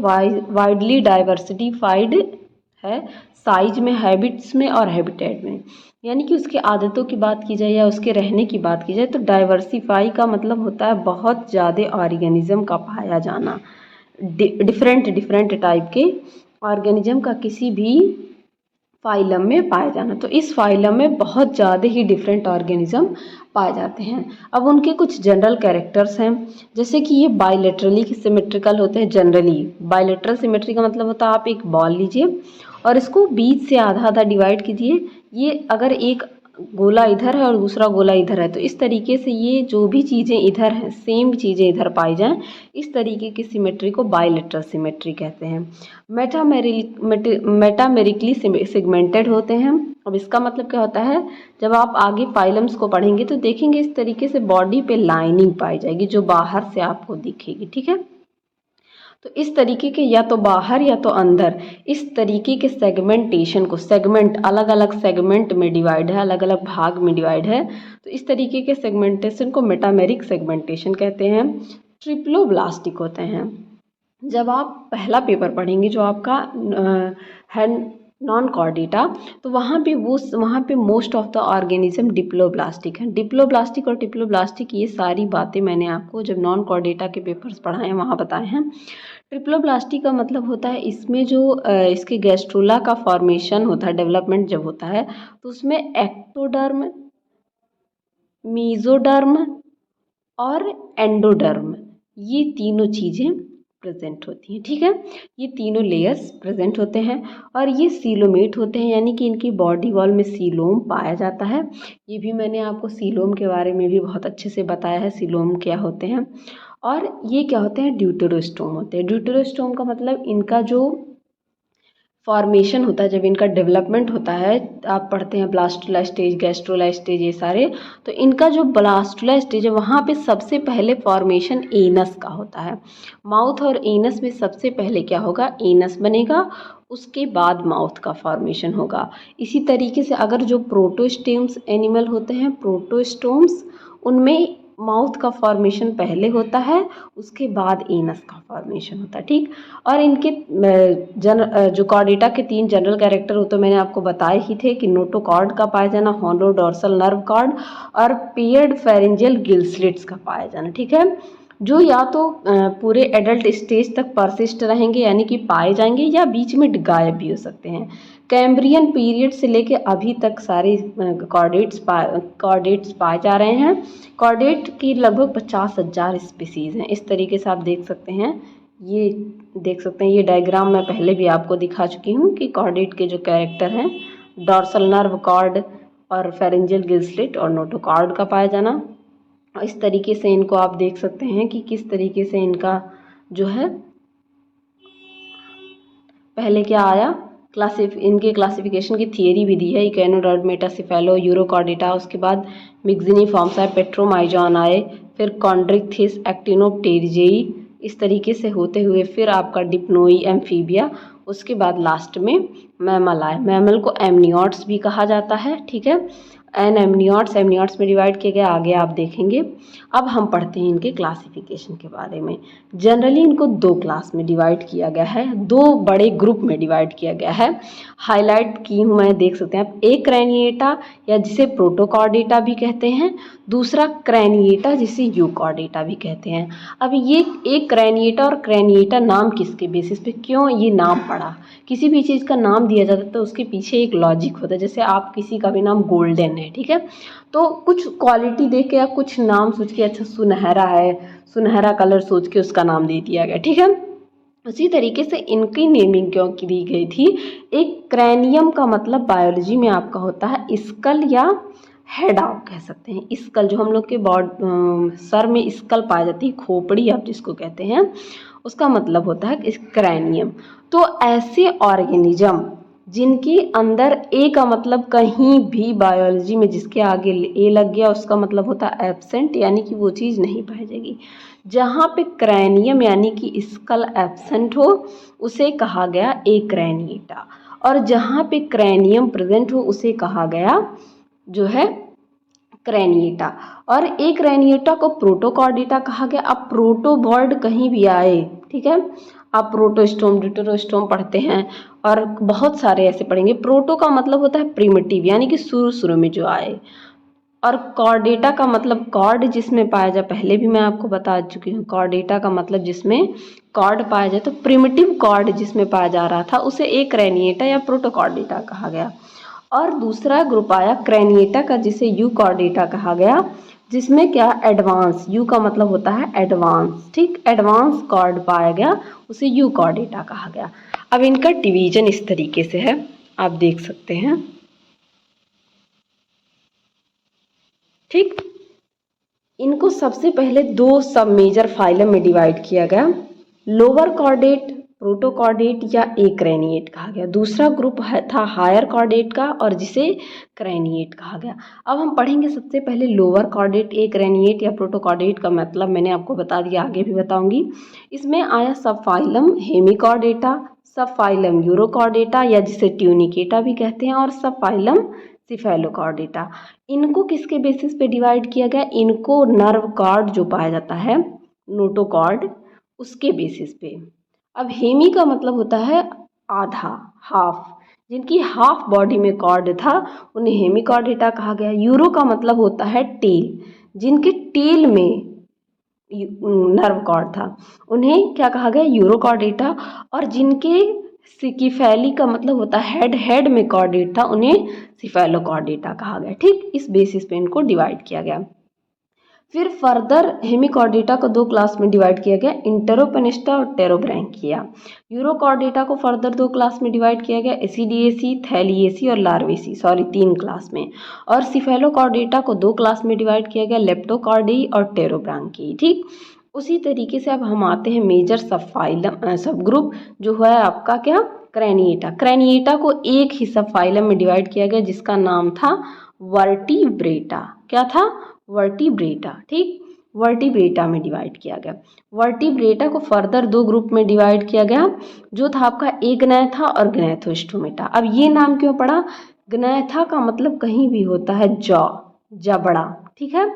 वाइडली डाइवर्सिफाइड है, साइज में, हैबिट्स में और हैबिटेट में। यानी कि उसकी आदतों की बात की जाए या उसके रहने की बात की जाए तो डाइवर्सिफाई का मतलब होता है बहुत ज़्यादा ऑर्गेनिज्म का पाया जाना, डिफरेंट डिफरेंट टाइप के ऑर्गेनिज्म का किसी भी फाइलम में पाया जाना। तो इस फाइलम में बहुत ज़्यादा ही डिफरेंट ऑर्गेनिज्म पाए जाते हैं। अब उनके कुछ जनरल कैरेक्टर्स हैं, जैसे कि ये बाइलेटरली सिमेट्रिकल होते हैं। जनरली बाइलेटरल सिमेट्री का मतलब होता है आप एक बॉल लीजिए और इसको बीच से आधा आधा डिवाइड कीजिए। ये अगर एक गोला इधर है और दूसरा गोला इधर है, तो इस तरीके से ये जो भी चीज़ें इधर हैं सेम चीज़ें इधर पाई जाएं, इस तरीके की सिमेट्री को बाइलेटरल सिमेट्री कहते हैं। मेटामेरिकली सेगमेंटेड होते हैं। अब इसका मतलब क्या होता है, जब आप आगे फाइलम्स को पढ़ेंगे तो देखेंगे इस तरीके से बॉडी पे लाइनिंग पाई जाएगी जो बाहर से आपको दिखेगी, ठीक है। तो इस तरीके के या तो बाहर या तो अंदर, इस तरीके के सेगमेंटेशन को, सेगमेंट अलग अलग सेगमेंट में डिवाइड है, अलग अलग भाग में डिवाइड है, तो इस तरीके के सेगमेंटेशन को मेटामेरिक सेगमेंटेशन कहते हैं। ट्रिप्लोब्लास्टिक होते हैं। जब आप पहला पेपर पढ़ेंगे जो आपका है नॉन कॉर्डेटा, तो वहाँ पे most of the organism diploblastic है। डिप्लोब्लास्टिक और टिप्लोब्लास्टिक ये सारी बातें मैंने आपको जब नॉन कॉर्डेटा के पेपर्स पढ़ाए हैं वहाँ बताए हैं। ट्रिप्लोब्लास्टिक का मतलब होता है इसमें जो इसके गैस्ट्रोला का फॉर्मेशन होता है, डेवलपमेंट जब होता है तो उसमें एक्टोडर्म, मीजोडर्म और एंडोडर्म, ये तीनों चीज़ें प्रेजेंट होती हैं, ठीक है। ये तीनों लेयर्स प्रेजेंट होते हैं और ये सीलोमेट होते हैं, यानी कि इनकी बॉडी वॉल में सीलोम पाया जाता है। ये भी मैंने आपको सीलोम के बारे में भी बहुत अच्छे से बताया है, सीलोम क्या होते हैं। और ये क्या होते हैं, ड्यूटेरोस्टोम होते हैं। ड्यूटेरोस्टोम का मतलब इनका जो फॉर्मेशन होता है, जब इनका डेवलपमेंट होता है, आप पढ़ते हैं ब्लास्टुला स्टेज, गैस्ट्रोला स्टेज, ये सारे, तो इनका जो ब्लास्टुला स्टेज है वहाँ पे सबसे पहले फॉर्मेशन एनस का होता है। माउथ और एनस में सबसे पहले क्या होगा, एनस बनेगा, उसके बाद माउथ का फॉर्मेशन होगा। इसी तरीके से अगर जो प्रोटोस्टेम्स एनिमल होते हैं, प्रोटोस्टोम्स, उनमें माउथ का फॉर्मेशन पहले होता है, उसके बाद एनस का फॉर्मेशन होता है। ठीक, और इनके जो कॉर्डेटा के 3 जनरल कैरेक्टर होते, मैंने आपको बताए ही थे कि नोटोकॉर्ड का पाया जाना, हॉर्नो डोर्सल नर्व कॉर्ड और पेयर्ड फेरेंजियल गिल स्लिट्स का पाया जाना। ठीक है, जो या तो पूरे एडल्ट स्टेज तक परसिस्ट रहेंगे यानी कि पाए जाएंगे, या बीच में गायब भी हो सकते हैं। कैम्ब्रियन पीरियड से लेके अभी तक सारे कॉर्डेट्स पाए जा रहे हैं। कॉर्डेट की लगभग 50,000 स्पीसीज़ हैं। इस तरीके से आप देख सकते हैं, ये देख सकते हैं, ये डायग्राम मैं पहले भी आपको दिखा चुकी हूँ कि कॉर्डेट के जो कैरेक्टर हैं, डॉर्सल नर्व कॉर्ड और फेरेंजियल गिल स्लिट और नोटोकॉर्ड का पाया जाना। इस तरीके से इनको आप देख सकते हैं कि किस तरीके से इनका जो है पहले क्या आया, इनके क्लासिफिकेशन की थियरी भी दी है, इकेनोडर्म, मेटासिफेलो, यूरोकॉर्डेटा, उसके बाद मिक्सिनिफॉर्म्स आए, पेट्रोमाइजॉन आए, फिर कॉन्ड्रिक्थिस, एक्टिनोप्टेरिजेई, इस तरीके से होते हुए फिर आपका डिप्नोई, एम्फीबिया, उसके बाद लास्ट में मैमल आए। मैमल को एमनियोट्स भी कहा जाता है। ठीक है, एन एमनियोट्स में डिवाइड किए गए, आगे आप देखेंगे। अब हम पढ़ते हैं इनके क्लासिफिकेशन के बारे में। जनरली इनको 2 क्लास में डिवाइड किया गया है, 2 बड़े ग्रुप में डिवाइड किया गया है। हाईलाइट की हूँ मैं, देख सकते हैं आप, एक क्रैनिएटा या जिसे प्रोटोकॉर्डेटा भी कहते हैं, दूसरा क्रैनिएटा जिसे यूकॉर्डेटा भी कहते हैं। अब ये एक क्रैनिएटा और क्रैनिएटा नाम किसके बेसिस पे, क्यों ये नाम पड़ा, किसी भी चीज़ का नाम दिया जाता है तो उसके पीछे एक लॉजिक होता है। जैसे आप किसी का भी नाम गोल्डन है, ठीक है, तो कुछ क्वालिटी देख के या कुछ नाम सोच के, अच्छा सुनहरा है, सुनहरा कलर सोच के उसका नाम दे दिया गया। ठीक है, उसी तरीके से इनकी नेमिंग क्यों की दी गई थी। एक क्रैनियम का मतलब बायोलॉजी में आपका होता है स्कल या हेड, आप कह सकते हैं स्कल, जो हम लोग के सर में स्कल पाई जाती है, खोपड़ी आप जिसको कहते हैं, उसका मतलब होता है क्रैनियम। तो ऐसे ऑर्गेनिज्म जिनके अंदर ए का मतलब कहीं भी बायोलॉजी में जिसके आगे ए लग गया, उसका मतलब होता है एब्सेंट, यानी कि वो चीज़ नहीं पाई जाएगी। जहाँ पे क्रैनियम यानी कि स्कल एब्सेंट हो उसे कहा गया ए क्रैनिएटा, और जहाँ पे क्रैनियम प्रेजेंट हो उसे कहा गया जो है क्रैनिएटा। और एक क्रैनिएटा को प्रोटोकॉर्डेटा कहा गया। अब प्रोटो वर्ड कहीं भी आए, ठीक है, आप प्रोटोस्टोम, ड्यूटेरोस्टोम पढ़ते हैं और बहुत सारे ऐसे पढ़ेंगे। प्रोटो का मतलब होता है प्रिमिटिव, यानी कि शुरू शुरू में जो आए, और कॉर्डेटा का मतलब कॉर्ड जिसमें पाया जाए, पहले भी मैं आपको बता चुकी हूँ, कॉर्डेटा का मतलब जिसमें कॉर्ड पाया जाए, तो प्रिमिटिव कॉर्ड जिसमें पाया जा रहा था उसे एक क्रैनिएटा या प्रोटोकॉर्डेटा कहा गया। और दूसरा ग्रुप आया क्रैनिएटा का जिसे यूकॉर्डेटा कहा गया, जिसमें क्या एडवांस, यू का मतलब होता है एडवांस, ठीक, एडवांस कॉर्ड पाया गया, उसे यूकॉर्डेटा कहा गया। अब इनका डिवीजन इस तरीके से है, आप देख सकते हैं, ठीक। इनको सबसे पहले 2 सब मेजर फाइलम में डिवाइड किया गया, लोअर कॉर्डेट, प्रोटोकॉर्डेट या एक्रैनिएट कहा गया। दूसरा ग्रुप था हायर कॉर्डेट का और जिसे क्रैनिएट कहा गया। अब हम पढ़ेंगे सबसे पहले लोअर कॉर्डेट, एक्रैनिएट या प्रोटोकॉर्डेट का मतलब मैंने आपको बता दिया, आगे भी बताऊंगी। इसमें आया सब फाइलम हेमिकॉर्डेटा, सब फाइलम यूरोकॉर्डेटा या जिसे ट्यूनिकेटा भी कहते हैं, और सब फाइलम सिफेलोकॉर्डेटा। इनको किसके बेसिस पे डिवाइड किया गया, इनको नर्व कॉर्ड जो पाया जाता है, नोटोकॉर्ड, उसके बेसिस पे। अब हेमी का मतलब होता है आधा, हाफ, जिनकी हाफ बॉडी में कॉर्ड था उन्हें हेमिकॉर्डेटा कहा गया। यूरो का मतलब होता है टेल, जिनके टेल में नर्व कॉर्ड था उन्हें क्या कहा गया, यूरोकॉर्डेटा। और जिनके सिकिफेली का मतलब होता है हेड, हेड में कॉर्डेट था, उन्हें सिफेलोकॉर्डेटा कहा गया। ठीक, इस बेसिस पे इनको डिवाइड किया गया। फिर फर्दर हेमिकॉर्डेटा को 2 क्लास में डिवाइड किया गया, इंटेरोपेनिस्टा और टेरोब्रैंकिया। यूरोकॉर्डेटा को फर्दर 2 क्लास में डिवाइड किया गया, एसिडिएसी, थैलिएसी और लार्वेसी, 3 क्लास में। और सिफेलोकॉर्डेटा को 2 क्लास में डिवाइड किया गया, लेप्टोकॉर्डी और टेरोब्रैंकी। ठीक, उसी तरीके से अब हम आते हैं मेजर सब ग्रुप, जो है आपका क्या, क्रैनिएटा। क्रैनिएटा को एक ही सब फाइलम में डिवाइड किया गया जिसका नाम था वर्टिब्रेटा। क्या था? वर्टिब्रेटा। ठीक, वर्टिब्रेटा में डिवाइड किया गया। वर्टिब्रेटा को फर्दर दो ग्रुप में डिवाइड किया गया जो था आपका एग्नैथा और ग्नैथोस्टोमेटा। अब ये नाम क्यों पड़ा? ग्नैथा का मतलब कहीं भी होता है जॉ, जबड़ा। ठीक है,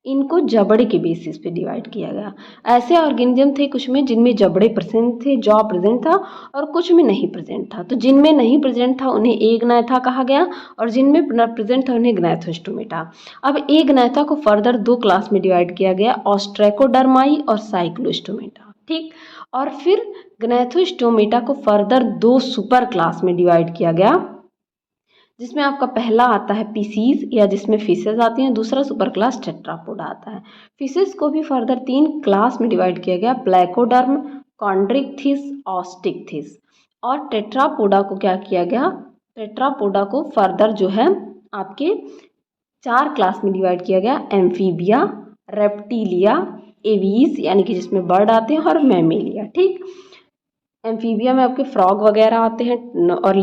इनको जबड़े के बेसिस पे डिवाइड किया गया। ऐसे ऑर्गेनिज्म थे कुछ में जिनमें जबड़े प्रेजेंट थे, जॉ प्रेजेंट था, और कुछ में नहीं प्रेजेंट था। तो जिनमें नहीं प्रेजेंट था उन्हें एग्नैथा कहा गया और जिनमें प्रेजेंट था उन्हें ग्नैथोस्टोमेटा। अब एग्नैथा को फर्दर दो क्लास में डिवाइड किया गया, ऑस्ट्रैकोडर्माई और साइक्लोस्टोमेटा। ठीक, और फिर ग्नैथोस्टोमेटा को फर्दर दो सुपर क्लास में डिवाइड किया गया जिसमें आपका पहला आता है पीसीज या जिसमें फिशेज आती हैं, दूसरा सुपर क्लास टेट्रापोडा आता है। फिशेज को भी फर्दर तीन क्लास में डिवाइड किया गया, प्लेकोडर्म, कॉन्ड्रिक्थिस, ऑस्टिक्थिस। और टेट्रापोडा को क्या किया गया? टेट्रापोडा को फर्दर जो है आपके चार क्लास में डिवाइड किया गया, एम्फीबिया, रेप्टिलिया, एवीज यानी कि जिसमें बर्ड आते हैं, और मैमेलिया। ठीक, एम्फीबिया में आपके फ्रॉग वगैरह आते हैं और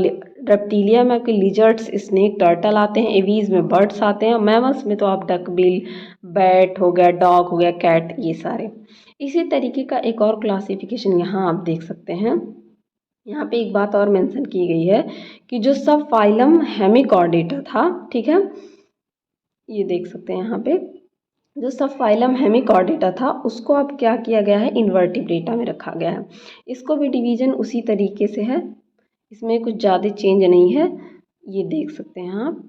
रेप्टिलिया में आपके लिजर्ड्स, स्नेक, टर्टल आते हैं, एवीज में बर्ड्स आते हैं, और मैमल्स में तो आप डकबिल, बैट हो गया, डॉग हो गया, कैट, ये सारे। इसी तरीके का एक और क्लासिफिकेशन यहाँ आप देख सकते हैं। यहाँ पे एक बात और मेंशन की गई है कि जो सब फाइलम हेमिकॉर्डेटा था, ठीक है, ये देख सकते हैं यहाँ पे, जो सब फाइलम हेमिकॉर्डेटा था उसको अब क्या किया गया है? इन्वर्टिब्रेटा में रखा गया है। इसको भी डिवीजन उसी तरीके से है, इसमें कुछ ज़्यादा चेंज नहीं है, ये देख सकते हैं आप।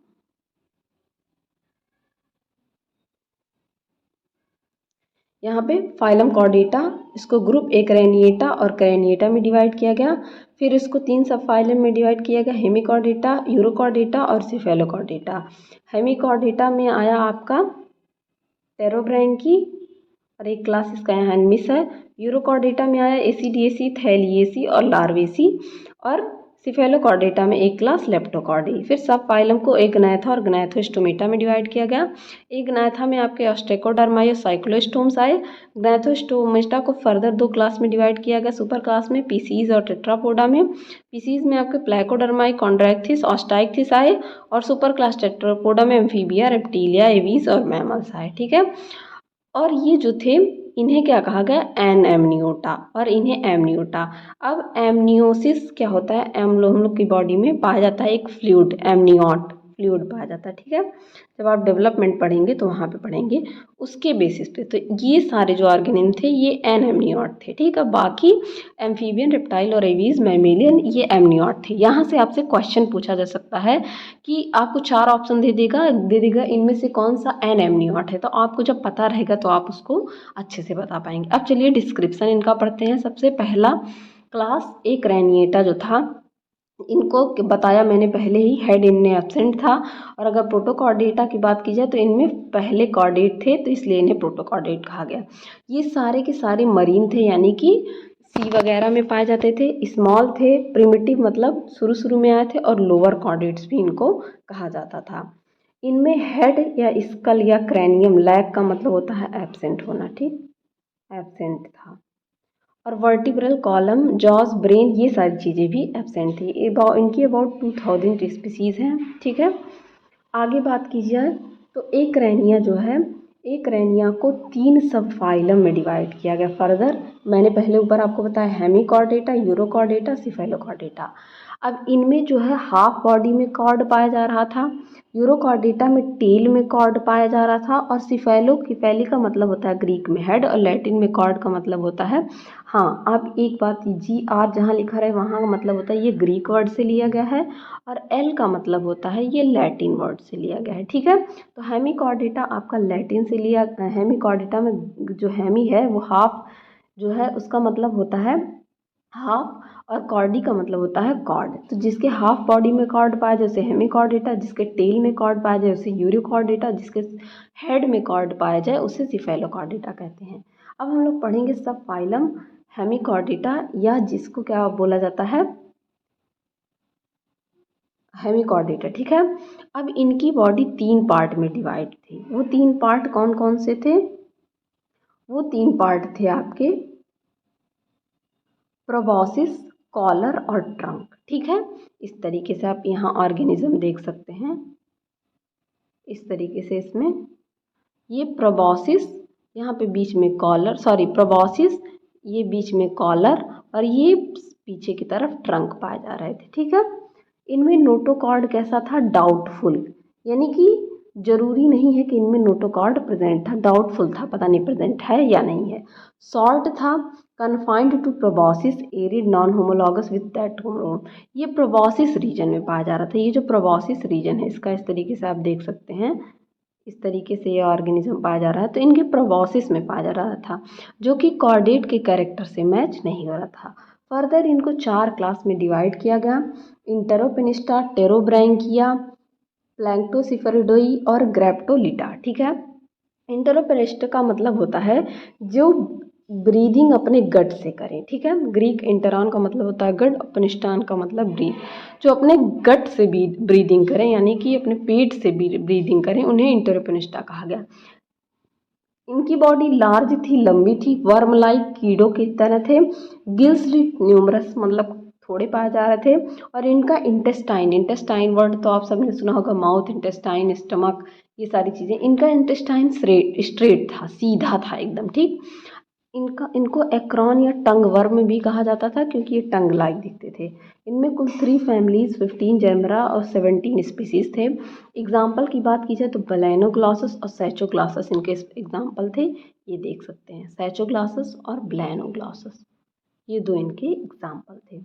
यहाँ पे फाइलम कॉर्डेटा, इसको ग्रुप ए क्रैनिएटा और क्रैनिएटा में डिवाइड किया गया। फिर इसको तीन सब फाइलम में डिवाइड किया गया, हेमिकॉर्डेटा, यूरोकॉर्डेटा और सिफेलोकॉर्डेटा। हेमिकॉर्डेटा में आया आपका टेरोब्रैंकी और एक क्लास इसका यहाँ मिस है। यूरोकॉर्डेटा में आया एसीडिएसी, थैलिएसी और लार्वेसी। और सिफेलोकॉर्डेटा में एक क्लास लेप्टोकॉर्डी। फिर सब फाइलम को एग्नैथा और ग्नैथोस्टोमेटा में डिवाइड किया गया। एग्नैथा में आपके ऑस्ट्रेकोडर्माई और साइक्लोस्टोम्स आए। ग्नैथोस्टोमेटा को फर्दर दो क्लास में डिवाइड किया गया, सुपर क्लास में पीसीज और टेट्रापोडा में। पीसीज में आपके प्लेकोडर्माई, कॉन्ड्रैक्थिस, ऑस्टाइक्थिस आए, और सुपर क्लास टेट्रापोडा में एम्फीबिया, रेप्टिलिया, एवीज और मैमल्स आए। ठीक है, और ये जो थे इन्हें क्या कहा गया? एनएमनियोटा, और इन्हें एमनियोटा। अब एमनियोसिस क्या होता है? हम लोग की बॉडी में पाया जाता है एक फ्लूइड, एमनियोट फ्लूइड पाया जाता है। ठीक है, जब आप डेवलपमेंट पढ़ेंगे तो वहाँ पे पढ़ेंगे उसके बेसिस पे। तो ये सारे जो ऑर्गेनिज्म थे ये एनएमनियोट थे। ठीक है, बाकी एम्फीबियन, रेप्टाइल और एवीज, मैमेलियन ये एमनियोट थे। यहाँ से आपसे क्वेश्चन पूछा जा सकता है कि आपको चार ऑप्शन दे देगा इनमें से कौन सा एमनियोट है। तो आपको जब पता रहेगा तो आप उसको अच्छे से बता पाएंगे। अब चलिए डिस्क्रिप्शन इनका पढ़ते हैं। सबसे पहला क्लास ए क्रैनिएटा जो था, इनको बताया मैंने पहले ही, हेड इनमें एब्सेंट था। और अगर प्रोटोकॉर्डेटा की बात की जाए तो इनमें पहले कॉर्डेट थे तो इसलिए इन्हें प्रोटोकॉर्डेट कहा गया। ये सारे के सारे मरीन थे यानी कि सी वगैरह में पाए जाते थे, स्मॉल थे, प्रिमिटिव मतलब शुरू में आए थे, और लोअर कॉर्डेट्स भी इनको कहा जाता था। इनमें हेड या स्कल या क्रैनियम, लैग का मतलब होता है एब्सेंट होना। ठीक, एब्सेंट था। और वर्टिब्रल कॉलम, जॉस, ब्रेन, ये सारी चीज़ें भी एब्सेंट थी। इनकी अबाउट 2000 स्पीसीज़ हैं। ठीक है, आगे बात की जाए तो एक रैनिया जो है, एक रैनिया को तीन सब फाइलम में डिवाइड किया गया फर्दर। मैंने पहले ऊपर आपको बताया हेमिकॉर्डेटा, यूरोकॉर्डेटा, सिफेलोकॉर्डेटा। अब इनमें जो है हाफ बॉडी में कॉर्ड पाया जा रहा था, यूरोकॉर्डेटा में टेल में कॉर्ड पाया जा रहा था, और सिफेली का मतलब होता है ग्रीक में हेड, और लैटिन में कॉर्ड का मतलब होता है। हाँ, अब एक बात, जी आर जहाँ लिखा रहे वहाँ का मतलब होता है ये ग्रीक वर्ड से लिया गया है, और एल का मतलब होता है ये लैटिन वर्ड से लिया गया है। ठीक है, तो हेमिकॉर्डेटा आपका लैटिन से लिया, हेमिकॉर्डेटा में जो हेमी है वो हाफ जो है उसका मतलब होता है हाफ, और कॉर्डी का मतलब होता है कॉर्ड। तो जिसके हाफ बॉडी में कॉर्ड पाया जाए उसे हेमिकॉर्डेटा, जिसके टेल में कॉर्ड पाया जाए उसे यूरोकॉर्डेटा, जिसके हेड में कॉर्ड पाया जाए उसे सिफेलोकॉर्डेटा कहते हैं। अब हम लोग पढ़ेंगे सब फाइलम हेमिकॉर्डेटा, या जिसको क्या बोला जाता है हेमिकॉर्डेटा। ठीक है, अब इनकी बॉडी तीन पार्ट में डिवाइड थी। वो तीन पार्ट कौन कौन से थे? वो तीन पार्ट थे आपके प्रोबॉसिस, कॉलर और ट्रंक। ठीक है, इस तरीके से आप यहाँ ऑर्गेनिज्म देख सकते हैं। इस तरीके से इसमें ये प्रोबॉसिस, यहाँ पे बीच में कॉलर, सॉरी प्रोबॉसिस, ये बीच में कॉलर और ये पीछे की तरफ ट्रंक पाए जा रहे थे। ठीक है, इनमें नोटोकॉर्ड कैसा था? डाउटफुल, यानी कि जरूरी नहीं है कि इनमें नोटोकॉर्ड प्रेजेंट था, डाउटफुल था, पता नहीं प्रेजेंट है या नहीं है। सॉल्ट था, confined to proboscis, arid non homologous with that hormone. ये प्रोबॉसिस रीजन में पाया जा रहा था। ये जो प्रोबॉसिस रीजन है इसका इस तरीके से आप देख सकते हैं, इस तरीके से ये ऑर्गेनिज्म पाया जा रहा है। तो इनके प्रोबॉसिस में पाया जा रहा था, जो कि कॉर्डेट के कैरेक्टर से मैच नहीं हो रहा था। फर्दर इनको 4 क्लास में डिवाइड किया गया, इंटेरोपेनिस्टा, टेरोब्रैंकिया, प्लैंक्टोसिफेरिडोई और ग्रेप्टोलिटा। ठीक है, इंटेरोपेनिस्टा का मतलब होता है जो ब्रीदिंग अपने गट से करें। ठीक है, ग्रीक इंटरॉन का मतलब होता है गट, अपनिस्टान का मतलब ब्रीथ, जो अपने गट से भी ब्रीदिंग करें, यानी कि अपने पेट से भी ब्रीदिंग करें, उन्हें इंटेरोपेनिस्टा कहा गया। इनकी बॉडी लार्ज थी, लंबी थी, वर्म लाइक कीड़ों की तरह थे, गिल्स न्यूमरस मतलब थोड़े पाए जा रहे थे। और इनका इंटेस्टाइन, इंटेस्टाइन वर्ड तो आप सबने सुना होगा, माउथ इंटेस्टाइन, स्टमक, ये सारी चीज़ें। इनका इंटेस्टाइन स्ट्रेट था, सीधा था एकदम। ठीक, इनको एक्रोन या टंग वर्म भी कहा जाता था क्योंकि ये टंग लाइक दिखते थे। इनमें कुल 3 फैमिलीज, 15 जेमरा और 17 स्पीसीज थे। एग्जाम्पल की बात की जाए तो ब्लैनोग्लॉसस और सैचोग्लॉसस इनके एग्जाम्पल थे। ये देख सकते हैं, सैचोग्लॉसस और ब्लैनोग्लॉसस, ये 2 इनके एग्जाम्पल थे।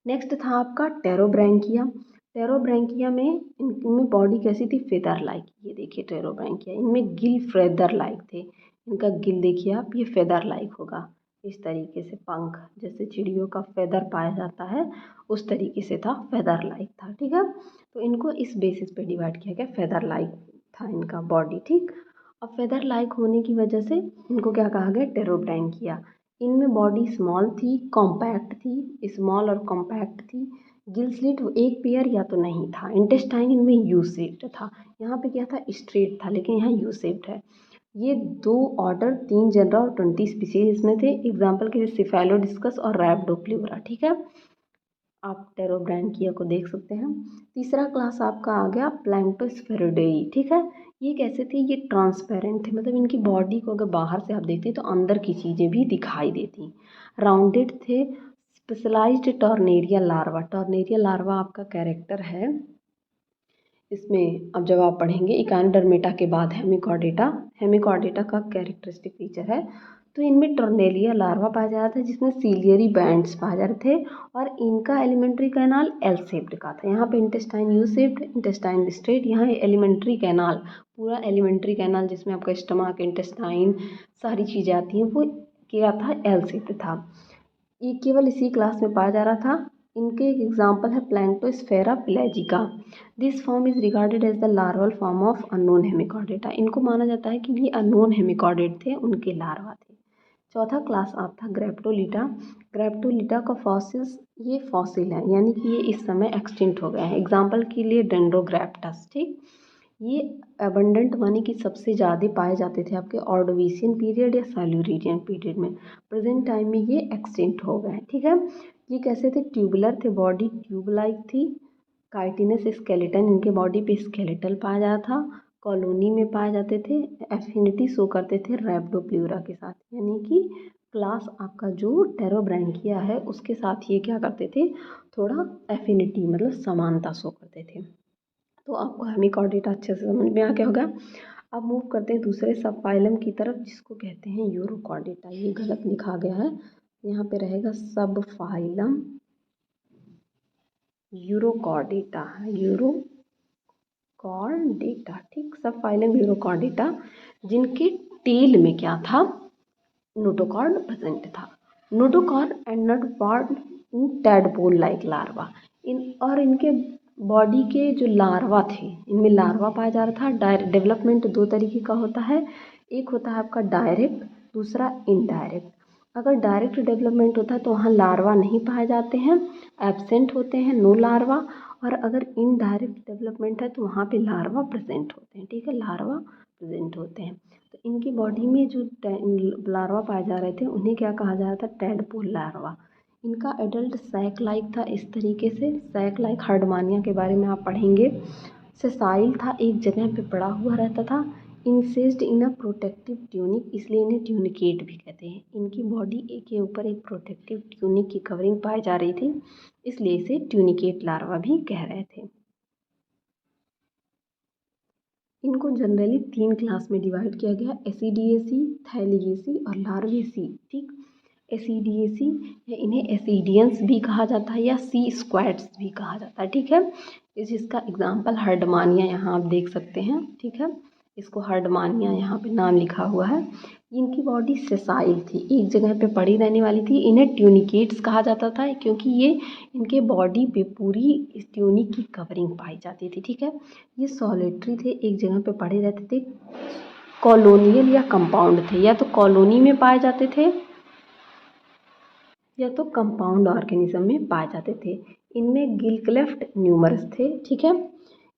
नेक्स्ट था आपका टेरोब्रैंकिया। टेरोब्रैंकिया में इनमें बॉडी कैसी थी? Feather like. ये देखिए टेरोब्रैंकिया, इनमें गिल फेदर लाइक थे। इनका गिल देखिए आप, ये फेदर लाइक होगा, इस तरीके से पंख जैसे चिड़ियों का फेदर पाया जाता है उस तरीके से था, फेदर लाइक था। ठीक है, तो इनको इस बेसिस पे डिवाइड किया गया, फेदर लाइक था इनका बॉडी। ठीक, अब फेदर लाइक होने की वजह से इनको क्या कहा गया? टेरोब्रैंकिया। इनमें बॉडी स्मॉल थी, कॉम्पैक्ट थी, स्मॉल और कॉम्पैक्ट थी। गिल स्लिट एक पेयर या तो नहीं था। इंटेस्टाइन इनमें यू शेप्ड था, यहाँ पे क्या था? स्ट्रेट था, लेकिन यहाँ यू शेप्ड है। ये 2 ऑर्डर, 3 जनरा और 20 स्पीसीज इसमें थे। एग्जाम्पल के लिए सिफेलोडिस्कस और रैप्डोप्ल्यूरा। ठीक है, आप टेरोब्रैंकिया को देख सकते हैं। तीसरा क्लास आपका आ गया प्लैंक्टोस्फेरिडेई। ठीक है, ये कैसे थे? ये ट्रांसपेरेंट थे, मतलब इनकी बॉडी को अगर बाहर से आप देखते तो अंदर की चीज़ें भी दिखाई देती। राउंडेड थे, specialized tornaria larva. Tornaria larva आपका कैरेक्टर है इसमें। अब जब आप पढ़ेंगे इकानडर्मेटा के बाद हेमिकॉर्डेटा, हेमिकॉर्डेटा का कैरेक्टरिस्टिक फीचर है। तो इनमें टर्नेलिया लार्वा पाया जा रहा था जिसमें सीलियरी बैंड्स पाए जा रहे थे, और इनका एलिमेंट्री कैनाल एल शेप्ड का था। यहाँ पे intestine U shaped, intestine straight, यहाँ एलिमेंट्री कैनाल, पूरा एलिमेंट्री कैनाल जिसमें आपका स्टमक, इंटेस्टाइन, सारी चीज़ें आती हैं, वो क्या था? एल शेप्ड था। ये केवल इसी क्लास में पाया जा रहा था। इनके एक एग्जाम्पल है planctosphaera pelagica. This form is regarded as the larval form of unknown hemichordata. इनको माना जाता है कि ये अननोन हेमिकॉर्डेट थे, उनके लार्वा थे। चौथा क्लास आप था ग्रेप्टोलिटा। ग्रेप्टोलिटा का फॉसिल्स, ये फॉसिल है, यानी कि ये इस समय एक्सटिंक्ट हो गए हैं। एग्जाम्पल के लिए डेंड्रोग्रैप्टस। ठीक, ये अबंडेंट माने कि सबसे ज़्यादा पाए जाते थे आपके ऑर्डोविशियन पीरियड या साइलुरिडियन पीरियड में। प्रेजेंट टाइम में ये एक्सटिंक्ट हो गए हैं। ठीक है, ये कैसे थे? ट्यूबुलर थे, बॉडी ट्यूब लाइक थी, काइटिनस स्केलेटन, इनके बॉडी पे स्केलेटल पाया जाता था, कॉलोनी में पाए जाते थे, एफिनिटी शो करते थे रैप्डोप्ल्यूरा के साथ, यानी कि क्लास आपका जो टेरोब्रैंकिया है उसके साथ ये क्या करते थे? थोड़ा एफिनिटी मतलब समानता शो करते थे। तो आपको हेमिकॉर्डेटा अच्छे से समझ में आ गया होगा। अब मूव करते हैं दूसरे सब फाइलम की तरफ जिसको कहते हैं यूरोकॉर्डेटा। ये गलत लिखा गया है, यहाँ पे रहेगा सब फाइलम यूरोकॉर्डेटा, यूरोकॉर्डेटा। ठीक, सब फाइलम यूरोकॉर्डेटा, जिनके टेल में क्या था? नोटोकॉर्ड प्रेजेंट था। Notochord and not part in tadpole like larva. और इनके बॉडी के जो लार्वा थे, इनमें लार्वा पाया जा रहा था। डेवलपमेंट 2 तरीके का होता है, एक होता है आपका डायरेक्ट, दूसरा इनडायरेक्ट। अगर डायरेक्ट डेवलपमेंट होता है तो वहाँ लार्वा नहीं पाए जाते हैं, एब्सेंट होते हैं, नो लार्वा। और अगर इनडायरेक्ट डेवलपमेंट है तो वहाँ पे लार्वा प्रेजेंट होते हैं। ठीक है, लार्वा प्रेजेंट होते हैं। तो इनकी बॉडी में जो लार्वा पाए जा रहे थे उन्हें क्या कहा जा रहा था? Tadpole larva. इनका एडल्ट सैक लाइक था, इस तरीके से सैक लाइक हर्डमानिया के बारे में आप पढ़ेंगे। सेसाइल था, एक जगह पे पड़ा हुआ रहता था। इंसेस्ड इन अ प्रोटेक्टिव ट्यूनिक, इसलिए इन्हें ट्यूनिकेट भी कहते हैं। इनकी बॉडी के ऊपर एक प्रोटेक्टिव ट्यूनिक की कवरिंग पाई जा रही थी, इसलिए इसे ट्यूनिकेट लार्वा भी कह रहे थे। इनको जनरली 3 क्लास में डिवाइड किया गया, एसिडिएसी, थैलिएसी और लार्वेसी। ठीक, एसिडिएसी या इन्हें एसिडियंस भी कहा जाता है या सी स्क्वैड्स भी कहा जाता है। ठीक है, जिसका एग्जाम्पल हर्डमानिया यहाँ आप देख सकते हैं। ठीक है, इसको हर्डमानिया यहाँ पे नाम लिखा हुआ है। इनकी बॉडी सेसाइल थी, एक जगह पे पड़ी रहने वाली थी। इन्हें ट्यूनिकेट्स कहा जाता था क्योंकि ये इनके बॉडी पे पूरी ट्यूनिक की कवरिंग पाई जाती थी। ठीक है, ये सॉलिटरी थे, एक जगह पे पड़े रहते थे। कॉलोनियल या कंपाउंड थे, या तो कॉलोनी में पाए जाते थे या तो कंपाउंड ऑर्गेनिज्म में पाए जाते थे। इनमें गिल क्लेफ्ट न्यूमरस थे। ठीक है,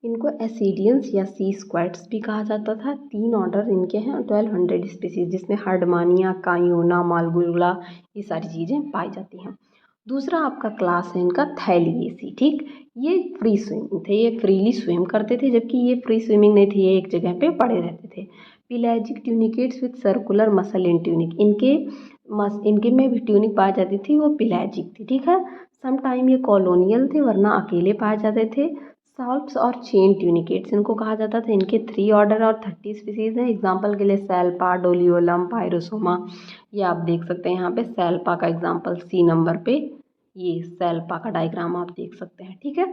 इनको एसिडियंस या सी स्क्वैड्स भी कहा जाता था। 3 ऑर्डर इनके हैं, 1200 स्पीसीज, जिसमें हर्डमानिया, कायोना, मालगुला ये सारी चीज़ें पाई जाती हैं। दूसरा आपका क्लास है इनका थैलिएसी। ठीक, ये फ्री स्विमिंग थे, ये फ्रीली स्विम करते थे, जबकि ये फ्री स्विमिंग नहीं थी, ये एक जगह पे पड़े रहते थे। Pelagic tunicates with circular muscle in tunic, इनके में भी ट्यूनिक पाई जाती थी, वो पिलैजिक थी। ठीक है, सम टाइम ये कॉलोनियल थे, वरना अकेले पाए जाते थे। साल्प्स और चेन ट्यूनिकेट्स इनको कहा जाता था। इनके 3 ऑर्डर और 30 स्पीसीज हैं। एग्जाम्पल के लिए सैल्पा, डोलियोलम, पायरोसोमा, ये आप देख सकते हैं यहाँ पे सैल्पा का एग्जाम्पल सी नंबर पे, ये सैल्पा का डायग्राम आप देख सकते हैं। ठीक है,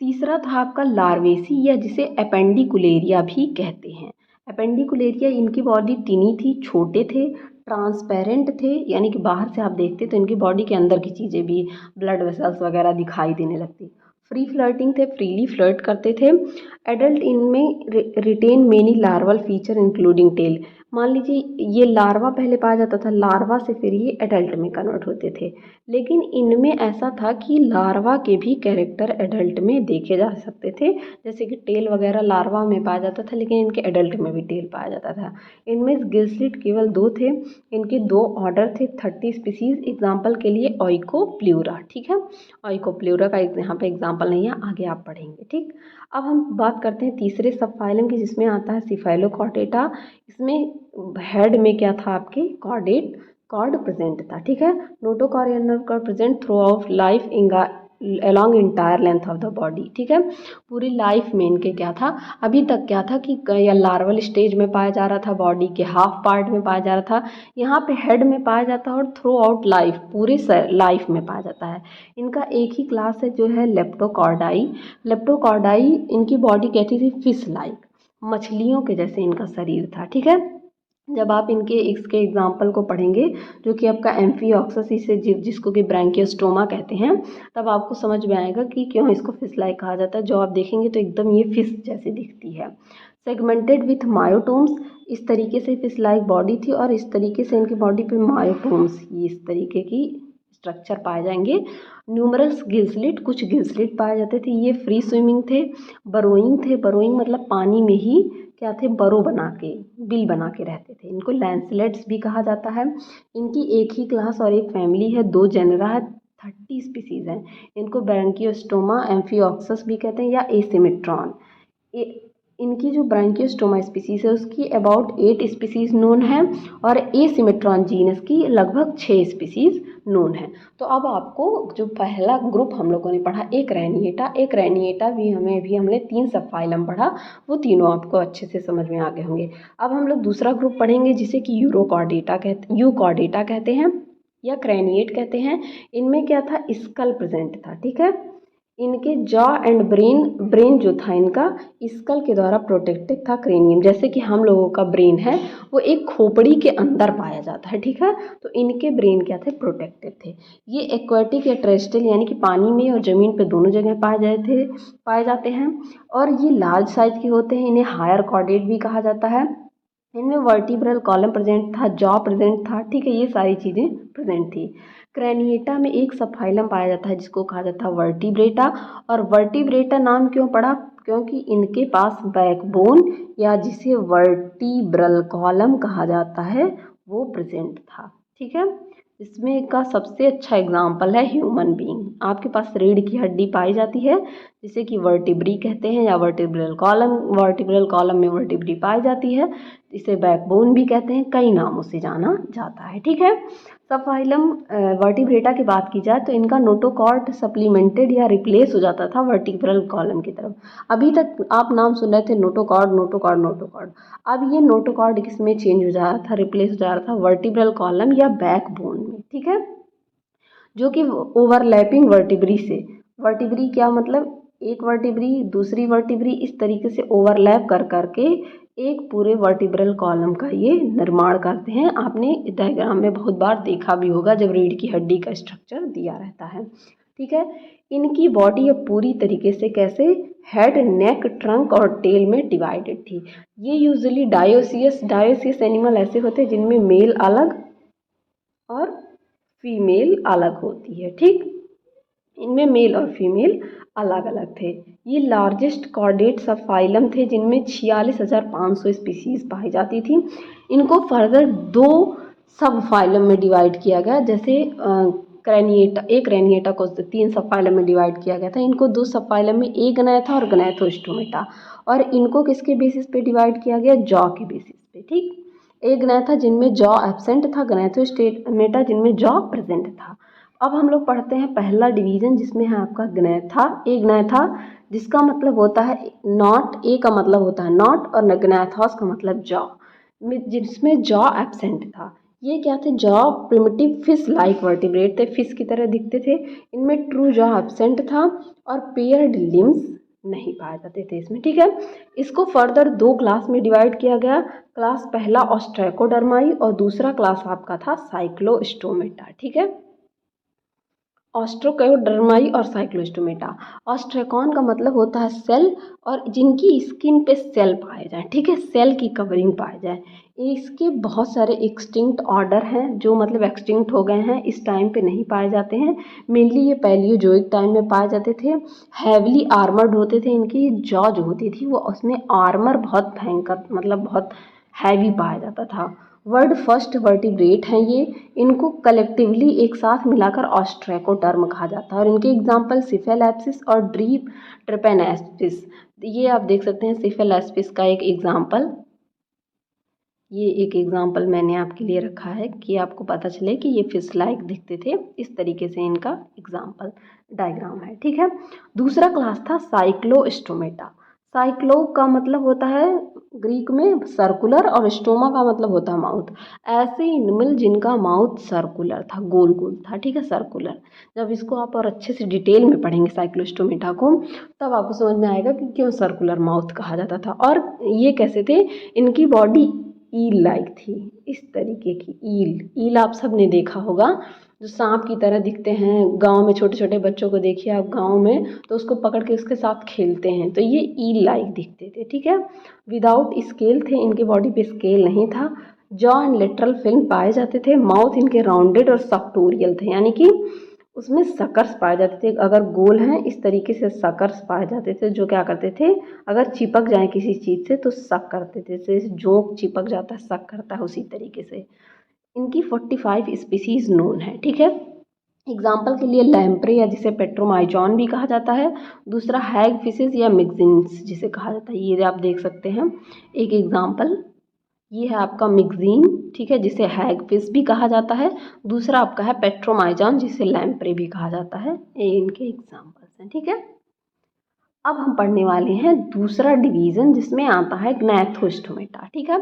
तीसरा था आपका लार्वेसी, या जिसे एपेंडिकुलेरिया भी कहते हैं। एपेंडिकुलेरिया, इनकी बॉडी टिनी थी, छोटे थे, ट्रांसपेरेंट थे, यानी कि बाहर से आप देखते तो इनकी बॉडी के अंदर की चीज़ें भी, ब्लड वेसल्स वगैरह दिखाई देने लगती। फ्री फ्लर्टिंग थे, फ्रीली फ्लर्ट करते थे। एडल्ट इनमें retain many larval feature including tail. मान लीजिए ये लार्वा पहले पाया जाता था, लार्वा से फिर ये एडल्ट में कन्वर्ट होते थे, लेकिन इनमें ऐसा था कि लार्वा के भी कैरेक्टर एडल्ट में देखे जा सकते थे। जैसे कि टेल वगैरह लार्वा में पाया जाता था, लेकिन इनके एडल्ट में भी टेल पाया जाता था। इनमें गिलस्लिट केवल 2 थे, इनके 2 ऑर्डर थे, 30 स्पीसीज। एग्जाम्पल के लिए ऑइकोप्ल्यूरा। ठीक है, ऑइकोप्ल्यूरा का यहाँ पे एग्जाम्पल नहीं है, आगे आप पढ़ेंगे। ठीक, अब हम बात करते हैं तीसरे सब फाइलम की, जिसमें आता है सिफेलोकॉर्डेटा। इसमें हेड में क्या था आपके, कॉर्ड प्रेजेंट था। ठीक है, notochordal cord present through life along entire length of the body. ठीक है, पूरी लाइफ में इनके क्या था, अभी तक क्या था कि या लार्वल स्टेज में पाया जा रहा था, बॉडी के हाफ पार्ट में पाया जा रहा था, यहाँ पे हेड में पाया जाता है, और थ्रू आउट लाइफ, पूरी लाइफ में पाया जाता है। इनका एक ही क्लास है जो है लेप्टोकॉर्डाई। लेप्टोकॉर्डाई, इनकी बॉडी कहती थी फिश लाइक, मछलियों के जैसे इनका शरीर था। ठीक है, जब आप इसके एग्जाम्पल को पढ़ेंगे, जो कि आपका एम्फीऑक्सस, इसे जिसको कि ब्रैंकियोस्टोमा कहते हैं, तब आपको समझ में आएगा कि क्यों इसको फिश लाइक कहा जाता है। जो आप देखेंगे तो एकदम ये फिश जैसी दिखती है। सेगमेंटेड विथ मायोटोम्स, इस तरीके से फिश लाइक बॉडी थी, और इस तरीके से इनकी बॉडी पे मायोटोम्स, ये इस तरीके की स्ट्रक्चर पाए जाएंगे। न्यूमरस गिलस्लिट, कुछ गिलस्लिट पाए जाते थे। ये फ्री स्विमिंग थे, बरोइंग थे, बरोइंग मतलब पानी में ही क्या थे, बरो बना के, बिल बना के रहते थे। इनको लैंसलेट्स भी कहा जाता है। इनकी एक ही क्लास और एक फैमिली है, 2 जेनरा है, 30 स्पीसीज हैं। इनको ब्रैंकियोस्टोमा, एम्फीऑक्सस भी कहते हैं, या एसिमिट्रॉन। इनकी जो ब्रैंकियोस्टोमा स्पीसीज है उसकी अबाउट 8 स्पीसीज नोन है, और एसिमिट्रॉन जीनस की लगभग 6 स्पीसीज नोन है। तो अब आपको जो पहला ग्रुप हम लोगों ने पढ़ा, एक रैनिएटा भी हमने 3 सब फाइलम पढ़ा, वो तीनों आपको अच्छे से समझ में आ गए होंगे। अब हम लोग दूसरा ग्रुप पढ़ेंगे, जिसे कि यूकॉर्डेटा कहते हैं या क्रैनिएट कहते हैं। इनमें क्या था, स्कल प्रेजेंट था। ठीक है, इनके जॉ एंड ब्रेन जो था इनका स्कल के द्वारा प्रोटेक्टेड था क्रेनियम, जैसे कि हम लोगों का ब्रेन है वो एक खोपड़ी के अंदर पाया जाता है। ठीक है, तो इनके ब्रेन क्या थे, प्रोटेक्टेड थे। ये एक्वाटिक या टेरेस्ट्रियल, यानी कि पानी में और ज़मीन पे दोनों जगह पाए जाते हैं, और ये लार्ज साइज के होते हैं। इन्हें हायर कॉर्डेट भी कहा जाता है। इनमें वर्टिब्रल कॉलम प्रेजेंट था, जॉ प्रेजेंट था। ठीक है, ये सारी चीज़ें प्रेजेंट थी। क्रैनिएटा में एक सब फाइलम पाया जाता है जिसको कहा जाता है वर्टिब्रेटा। और वर्टिब्रेटा नाम क्यों पड़ा, क्योंकि इनके पास बैकबोन, या जिसे वर्टिब्रल कॉलम कहा जाता है, वो प्रेजेंट था। ठीक है, इसमें का सबसे अच्छा एग्जाम्पल है ह्यूमन बीइंग। आपके पास रीढ़ की हड्डी पाई जाती है जिसे कि वर्टिब्री कहते हैं, या वर्टिब्रल कॉलम में वर्टिब्री पाई जाती है, इसे बैकबोन भी कहते हैं, कई नामों से जाना जाता है। ठीक है, सब फाइलम वर्टिब्रेटा की बात की जाए तो इनका नोटोकॉर्ड सप्लीमेंटेड या रिप्लेस हो जाता था वर्टिब्रल कॉलम की तरफ। अभी तक आप नाम सुन रहे थे नोटोकॉर्ड नोटोकॉर्ड नोटोकॉर्ड, अब ये नोटोकॉर्ड किस में चेंज हो जा रहा था, रिप्लेस हो जा रहा था वर्टिब्रल कॉलम या बैकबोन में। ठीक है, जो कि ओवरलैपिंग वर्टिब्री से, वर्टिब्री क्या मतलब, एक वर्टिब्री दूसरी वर्टिब्री इस तरीके से ओवरलैप कर करके एक पूरे वर्टिब्रल कॉलम का ये निर्माण करते हैं। आपने डायग्राम में बहुत बार देखा भी होगा जब रीढ़ की हड्डी का स्ट्रक्चर दिया रहता है। ठीक है, इनकी बॉडी अब पूरी तरीके से कैसे, हेड, नेक, ट्रंक और टेल में डिवाइडेड थी। ये यूजुअली डायोसियस एनिमल ऐसे होते हैं जिनमें मेल अलग और फीमेल अलग होती है। ठीक, इनमें मेल और फीमेल अलग अलग थे। ये लार्जेस्ट कॉर्डेट सब फाइलम थे जिनमें 46,500 स्पीसीज पाई जाती थी। इनको फर्दर 2 सब फाइलम में डिवाइड किया गया, जैसे क्रेनिएटा को 3 सब फाइलम में डिवाइड किया गया था। इनको 2 सब फाइलम में एगनाथा और गनैथोस्टोमेटा, और इनको किसके बेसिस पे डिवाइड किया गया, जॉ के बेसिस पे। ठीक, एगनाथा जिनमें जॉ एब्सेंट था, गनैथोस्टोमेटा जिनमें जॉ प्रेजेंट था। अब हम लोग पढ़ते हैं पहला डिवीजन जिसमें है आपका ग्नैथा, एग्नैथा जिसका मतलब होता है नॉट, ए का मतलब होता है नॉट और ग्नैथॉस का मतलब जॉ, जिसमें जॉ एब्सेंट था। ये क्या थे, jaw primitive fish like vertebrate थे, फिश की तरह दिखते थे। इनमें ट्रू जॉ एब्सेंट था और पेयर्ड लिम्स नहीं पाए जाते थे इसमें। ठीक है, इसको फर्दर 2 क्लास में डिवाइड किया गया। क्लास पहला ऑस्ट्रैकोडर्माई और दूसरा क्लास आपका था साइक्लोस्टोमेटा। ठीक है, ऑस्ट्रोकोडर्माई और साइक्लोस्टोमेटा। ऑस्ट्रेकॉन का मतलब होता है सेल, और जिनकी स्किन पे सेल पाए जाए। ठीक है, सेल की कवरिंग पाए जाए। इसके बहुत सारे एक्सटिंक्ट ऑर्डर हैं जो मतलब एक्सटिंक्ट हो गए हैं, इस टाइम पे नहीं पाए जाते हैं। मेनली ये पैलियोजोइक टाइम में पाए जाते थे। हैवली आर्मर्ड होते थे, इनकी जॉ जो होती थी वो उसमें आर्मर बहुत भयंकर मतलब बहुत हैवी पाया जाता था। वर्ल्ड फर्स्ट वर्टिब्रेट हैं ये, इनको कलेक्टिवली एक साथ मिलाकर ऑस्ट्रैकोडर्म कहा जाता है। और इनके एग्जाम्पल सिफेलैप्सिस और ट्रिपेनैस्पिस, ये आप देख सकते हैं सिफेलैप्सिस का एक एग्जाम्पल, ये एक एग्जाम्पल मैंने आपके लिए रखा है कि आपको पता चले कि ये फिश लाइक दिखते थे। इस तरीके से इनका एग्जाम्पल डायग्राम है। ठीक है, दूसरा क्लास था साइक्लोस्टोमेटा। साइक्लो का मतलब होता है ग्रीक में सर्कुलर और स्टोमा का मतलब होता है माउथ। ऐसे एनिमल जिनका माउथ सर्कुलर था, गोल गोल था। ठीक है, सर्कुलर। जब इसको आप और अच्छे से डिटेल में पढ़ेंगे साइक्लोस्टोमेटा को, तब आपको समझ में आएगा कि क्यों सर्कुलर माउथ कहा जाता था। और ये कैसे थे, इनकी बॉडी ईल लाइक थी, इस तरीके की ईल आप सब ने देखा होगा, जो सांप की तरह दिखते हैं। गांव में छोटे छोटे बच्चों को देखिए आप गांव में, तो उसको पकड़ के उसके साथ खेलते हैं, तो ये ईल लाइक दिखते थे। ठीक है, विदाउट स्केल थे, इनके बॉडी पे स्केल नहीं था। जॉ एंड लेटरल फिल्म पाए जाते थे। माउथ इनके राउंडेड और सक्टोरियल थे, यानी कि उसमें सकर्स पाए जाते थे। अगर गोल हैं इस तरीके से सकर्स पाए जाते थे, जो क्या करते थे, अगर चिपक जाए किसी चीज़ से तो सक करते थे, जैसे जोंक चिपक जाता है सक करता है, उसी तरीके से। इनकी 45 स्पीसीज नोन है। ठीक है, एग्जाम्पल के लिए लैम्प्रे या जिसे पेट्रोमाइजॉन भी कहा जाता है, दूसरा हैग फिशेज या मिक्सिन्स जिसे कहा जाता है, ये आप देख सकते हैं एक एग्जाम्पल। ये है आपका मिक्जीन, ठीक है, जिसे हैगफिश भी कहा जाता है। दूसरा आपका है पेट्रोमाइजॉन जिसे लैम्प्रे भी कहा जाता है। ये इनके एग्जाम्पल्स हैं। ठीक है, अब हम पढ़ने वाले हैं दूसरा डिवीज़न जिसमें आता है ग्नैथोस्टोमेटा। ठीक है,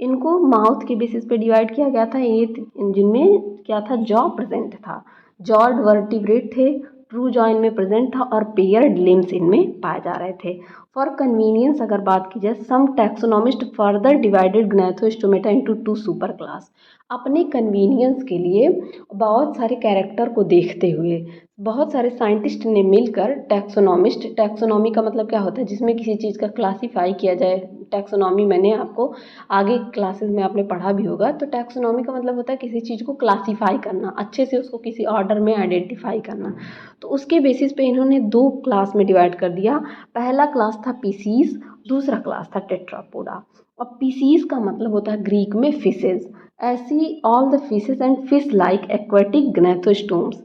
इनको माउथ के बेसिस पे डिवाइड किया गया था। ये जिनमें क्या था, जॉ प्रेजेंट था, जॉर्ड वर्टिब्रेट थे, ट्रू जॉ इनमें प्रेजेंट था और पेयर्ड लिम्स इनमें पाए जा रहे थे। फॉर कन्वीनियंस अगर बात की जाए, some taxonomist further divided gnathostomata into 2 super class. अपने कन्वीनियंस के लिए बहुत सारे कैरेक्टर को देखते हुए बहुत सारे साइंटिस्ट ने मिलकर टैक्सोनॉमी का मतलब क्या होता है, जिसमें किसी चीज़ का क्लासीफाई किया जाए। टैक्सोनॉमी मैंने आपको आगे क्लासेस में आपने पढ़ा भी होगा। तो टैक्सोनॉमी का मतलब होता है किसी चीज़ को क्लासीफाई करना, अच्छे से उसको किसी ऑर्डर में आइडेंटिफाई करना। तो उसके बेसिस पे इन्होंने 2 क्लास में डिवाइड कर दिया। पहला क्लास था पीसीज, दूसरा क्लास था टेट्रापोडा। और पीसीज का मतलब होता है ग्रीक में फिशेज। ऐसी all the fishes and fish like aquatic gnathostomes,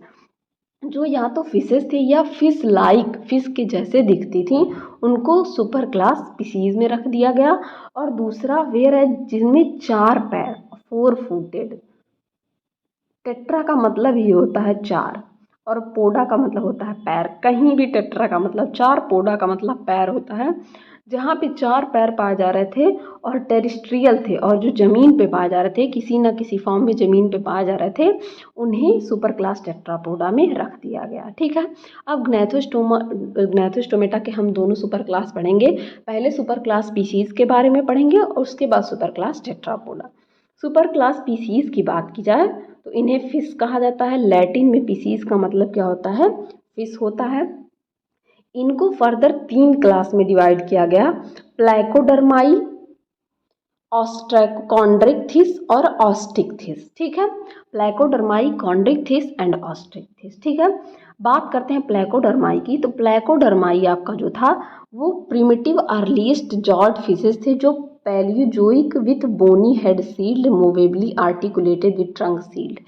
जो या तो फिशेज थे या फिश लाइक फिश के जैसे दिखती थी, उनको सुपर क्लास स्पीसीज में रख दिया गया। और दूसरा वेयर है जिनमें 4 पैर, 4 फूटेड। टेट्रा का मतलब ही होता है 4, और पोडा का मतलब होता है पैर। कहीं भी टेट्रा का मतलब 4, पोडा का मतलब पैर होता है। जहाँ पे 4 पैर पाए जा रहे थे और टेरिस्ट्रियल थे, और जो ज़मीन पे पाए जा रहे थे, किसी न किसी फॉर्म में ज़मीन पे पाए जा रहे थे, उन्हें सुपर क्लास टेट्रापोडा में रख दिया गया। ठीक है, अब ग्नैथोस्टोमेटा के हम दोनों सुपर क्लास पढ़ेंगे। पहले सुपर क्लास स्पीशीज़ के बारे में पढ़ेंगे और उसके बाद super class Tetrapoda. Super class species की बात की जाए तो इन्हें फिश कहा जाता है। लैटिन में पीसीज का मतलब क्या होता है? फिश होता है। इनको फर्दर 3 क्लास में डिवाइड किया गया, प्लैकोडर्माई, कॉन्ड्रिक्थिस और ऑस्टिक्थिस। ठीक है, प्लैकोडर्माई, कॉन्ड्रिक्थिस एंड ऑस्टिक्थिस। ठीक है, बात करते हैं प्लैकोडर्माई की। तो प्लैकोडर्माई आपका जो था वो प्रिमिटिव अर्लीस्ट जॉर्ड फिशेस थे, जो Palaeozoic with bony head shield, movably articulated with trunk shield.